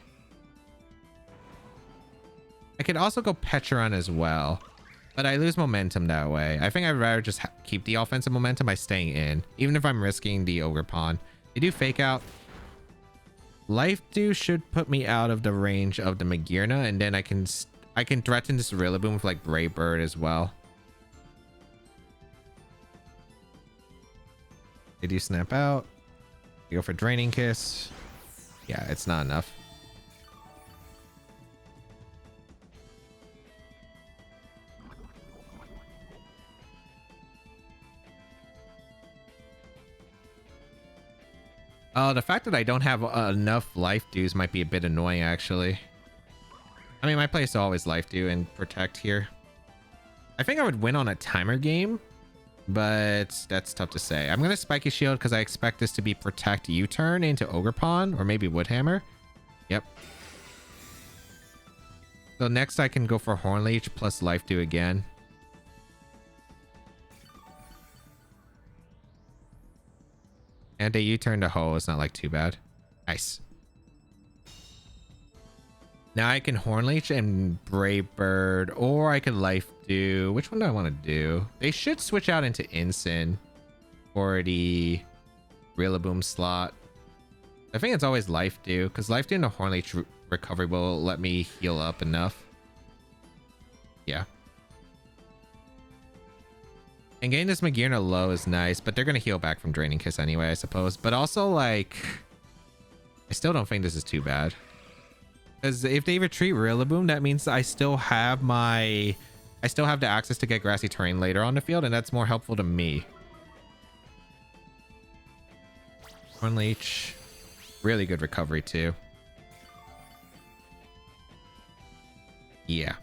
I could also go Pecharunt as well, but I lose momentum that way. I think I'd rather just keep the offensive momentum by staying in, even if I'm risking the Ogerpon. They do fake out. Life Dew should put me out of the range of the Magearna, and then I can threaten this Rillaboom with like Brave Bird as well. They do snap out. You go for Draining Kiss. Yeah, it's not enough. Oh, the fact that I don't have enough life dues might be a bit annoying, actually. I mean, my play is to always life do and protect here. I think I would win on a timer game, but that's tough to say. I'm going to Spiky Shield because I expect this to be Protect U-turn into Ogerpon or maybe Woodhammer. Yep. So next I can go for Horn Leech plus life do again. And a U-turn to Ho is not like too bad. Nice. Now I can Horn Leech and Brave Bird, or I could life do. Which one do I want to do? They should switch out into Incin for the Rillaboom slot. I think it's always life do, because life do and a Horn Leech recovery will let me heal up enough. Yeah. And getting this Magearna low is nice, but they're going to heal back from Draining Kiss anyway, I suppose. But also, like, I still don't think this is too bad. Because if they retreat Rillaboom, that means I still have the access to get grassy terrain later on the field, and that's more helpful to me. Hornleech. Really good recovery too. Yeah.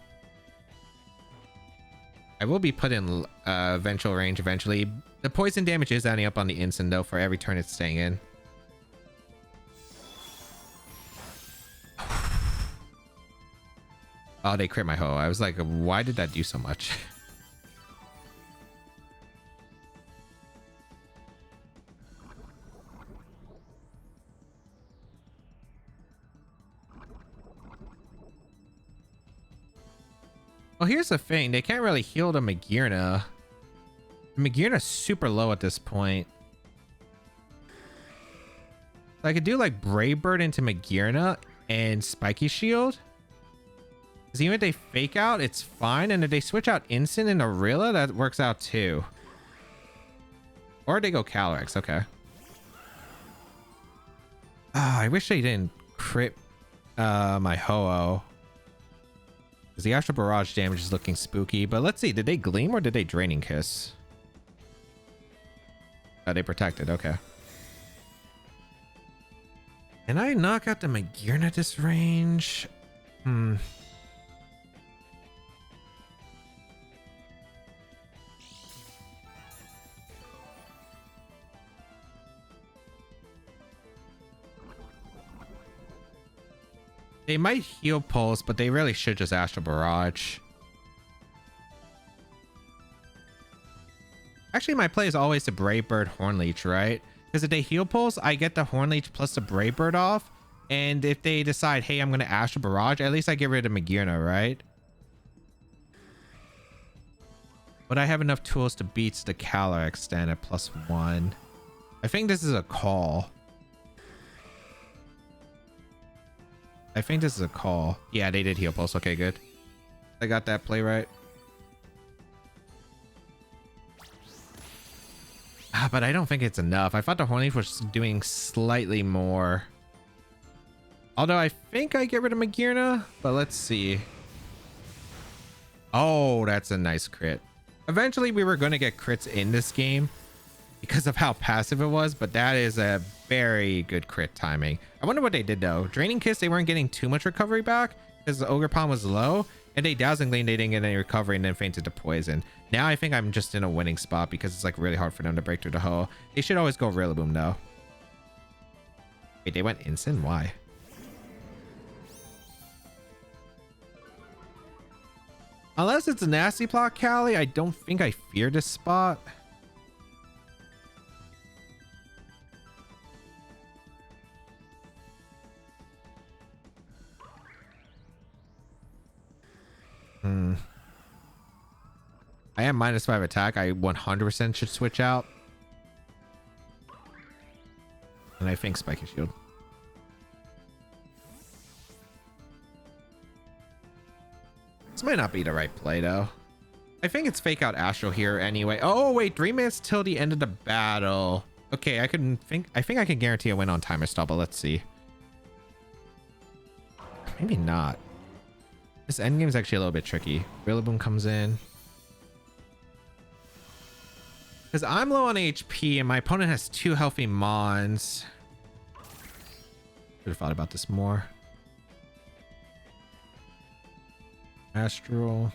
I will be put in eventual range eventually. The poison damage is adding up on the instant though for every turn it's staying in. Oh, they crit my hoe. I was like, why did that do so much? Well, here's the thing. They can't really heal the Magearna. Magearna's super low at this point. I could do like Brave Bird into Magearna and Spiky Shield. Because even if they fake out, it's fine. And if they switch out Instant and Orilla, that works out too. Or they go Calyrex. Okay. I wish they didn't crit my Ho-Oh. Because the Astral Barrage damage is looking spooky. But let's see. Did they Gleam or did they Draining Kiss? Oh, they protected. Okay. Can I knock out the Magearna at this range? They might heal Pulse, but they really should just Astral Barrage. Actually, my play is always the Brave Bird Hornleech, right? Because if they heal Pulse, I get the Hornleech plus the Brave Bird off. And if they decide, hey, I'm going to Astral Barrage, at least I get rid of Magearna, right? But I have enough tools to beat the Calyrex stand at +1. I think this is a call. Yeah, they did heal Pulse. Okay, good. I got that play right. But I don't think it's enough. I thought the Hornleech was doing slightly more. Although I think I get rid of Magearna, but let's see. Oh, that's a nice crit. Eventually, we were going to get crits in this game because of how passive it was, but that is a very good crit timing. I wonder what they did though. Draining Kiss, they weren't getting too much recovery back because the Ogre Palm was low, and they Dazzling Gleam, they didn't get any recovery and then fainted to poison. Now I think I'm just in a winning spot because it's like really hard for them to break through the hole. They should always go Rillaboom though. Wait, they went instant? Why? Unless it's a Nasty Plot Cali, I don't think I fear this spot. I am -5 attack. I 100% should switch out. And I think Spiky Shield. This might not be the right play though. I think it's Fake Out Astral here anyway. Oh wait, 3 minutes till the end of the battle. Okay, I think I can guarantee a win on Timer Stall, but let's see. Maybe not. This endgame is actually a little bit tricky. Rillaboom comes in. Because I'm low on HP and my opponent has 2 healthy Mons. Should have thought about this more. Astral.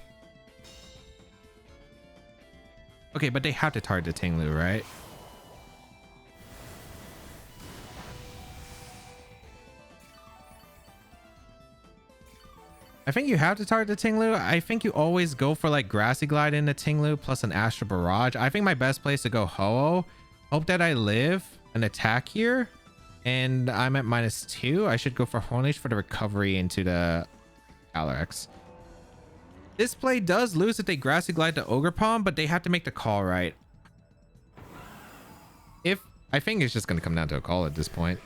Okay, but they have to target the Tinglu, right? I think you have to target the Tinglu. I think you always go for like Grassy Glide in the Tinglu plus an Astral Barrage. I think my best place to go Ho-Oh. Hope that I live an attack here. And I'm at -2. I should go for Hornleech for the recovery into the Calyrex. This play does lose if they Grassy Glide to Ogre Palm, but they have to make the call right. I think it's just going to come down to a call at this point.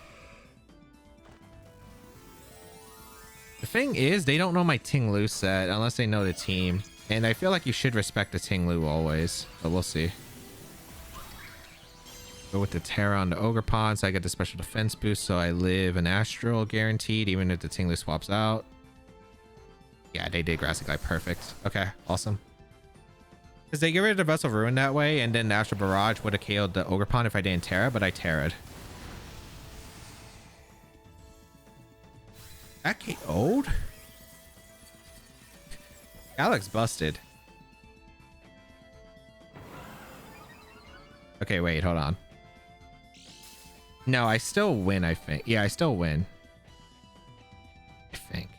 The thing is, they don't know my Tinglu set unless they know the team. And I feel like you should respect the Tinglu always. But we'll see. Go with the Terra on the Ogre Palm, so I get the special defense boost, so I live an Astral guaranteed, even if the Tinglu swaps out. Yeah, they did Grassy Glide. Perfect. Okay, awesome. Because they get rid of the Vessel Ruin that way, and then the Astral Barrage would have KO'd the Ogre Palm if I didn't Terra, but I Terra'd. That KO'd? Alex busted. Okay, wait, hold on. No, I still win, I think. Yeah, I still win. I think.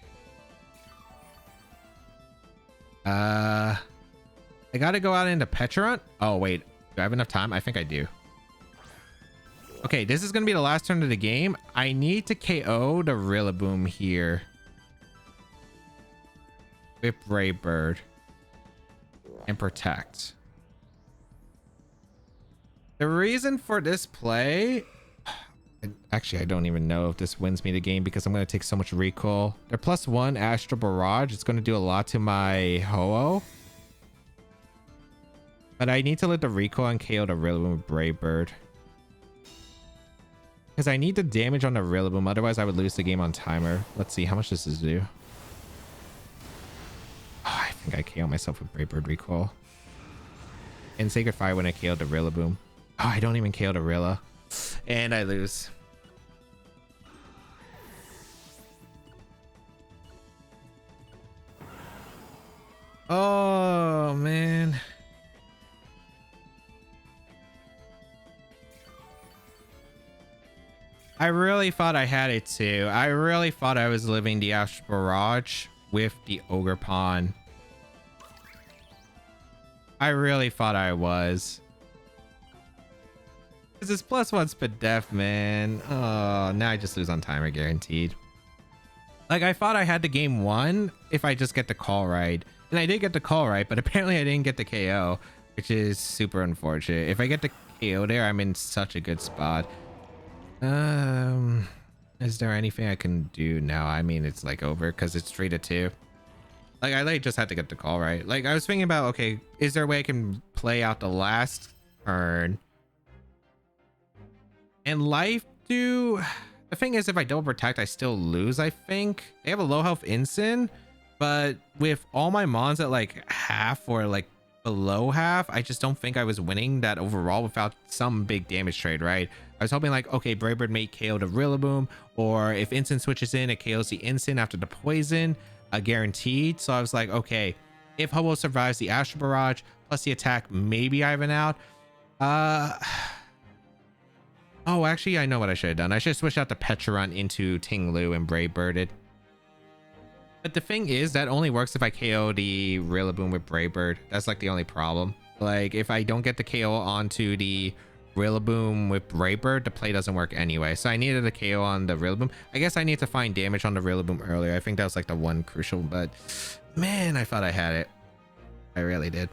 I gotta go out into Pecharunt. Oh, wait. Do I have enough time? I think I do. Okay, this is gonna be the last turn of the game. I need to KO the Rillaboom here. With Brave Bird. And Protect. The reason for this play... Actually, I don't even know if this wins me the game because I'm going to take so much recoil. They're +1 Astral Barrage. It's going to do a lot to my Ho-Oh. But I need to let the recoil and KO the Rillaboom with Brave Bird. Because I need the damage on the Rillaboom. Otherwise, I would lose the game on timer. Let's see. How much does this do? Oh, I think I KO myself with Brave Bird recoil. And Sacred Fire when I KO the Rillaboom. Oh, I don't even KO the Rilla. And I lose. Oh, man. I really thought I had it too. I really thought I was living the Astral Barrage with the Ogre Pawn. I really thought I was. This is +1 spit def, man. Oh, now I just lose on timer, guaranteed. Like, I thought I had the game won if I just get the call right. And I did get the call right, but apparently I didn't get the KO, which is super unfortunate. If I get the KO there, I'm in such a good spot. Is there anything I can do now? I mean, it's like over because it's 3-2. Like, I just had to get the call right. Like, I was thinking about, okay, is there a way I can play out the last turn and life do... The thing is, if I double protect, I still lose, I think. They have a low health Incin, but with all my mons at like half or like below half, I just don't think I was winning that overall without some big damage trade, right? I was hoping like, okay, Brave Bird may KO the Rillaboom, or if Incin switches in, it KOs the Incin after the poison, guaranteed. So I was like, okay, if Ho-Oh survives the Astral Barrage plus the attack, maybe I have an out. Oh, actually, I know what I should have done. I should have switched out the Pecharunt into Ting-Lu and Brave Birded. But the thing is, that only works if I KO the Rillaboom with Brave Bird. That's like the only problem. Like, if I don't get the KO onto the Rillaboom with Brave Bird, the play doesn't work anyway. So I needed a KO on the Rillaboom. I guess I need to find damage on the Rillaboom earlier. I think that was like the one crucial, but man, I thought I had it. I really did.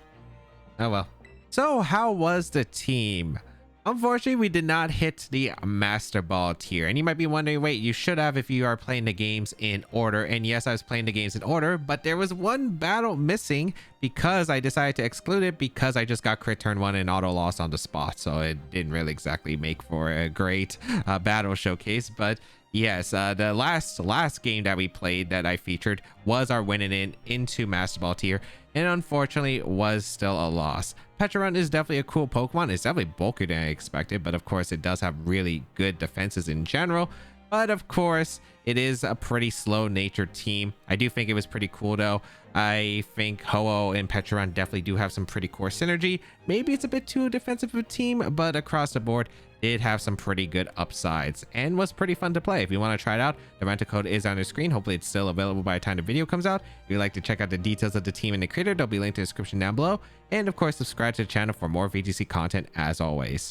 Oh well. So how was the team? Unfortunately, we did not hit the Master Ball tier. And you might be wondering, wait, you should have if you are playing the games in order. And yes, I was playing the games in order, but there was one battle missing because I decided to exclude it because I just got crit turn 1 and auto lost on the spot. So it didn't really exactly make for a great battle showcase. But yes, the last game that we played that I featured was our winning into Master Ball tier, and unfortunately was still a loss. Pecharunt is definitely a cool Pokemon. It's definitely bulkier than I expected, but of course it does have really good defenses in general. But of course, it is a pretty slow-natured team. I do think it was pretty cool though. I think Ho-Oh and Pecharunt definitely do have some pretty core synergy. Maybe it's a bit too defensive of a team, but across the board, did have some pretty good upsides and was pretty fun to play. If you want to try it out, the rental code is on the screen. Hopefully it's still available by the time the video comes out. If you'd like to check out the details of the team and the creator, they'll be linked in the description down below. And of course, subscribe to the channel for more VGC content as always.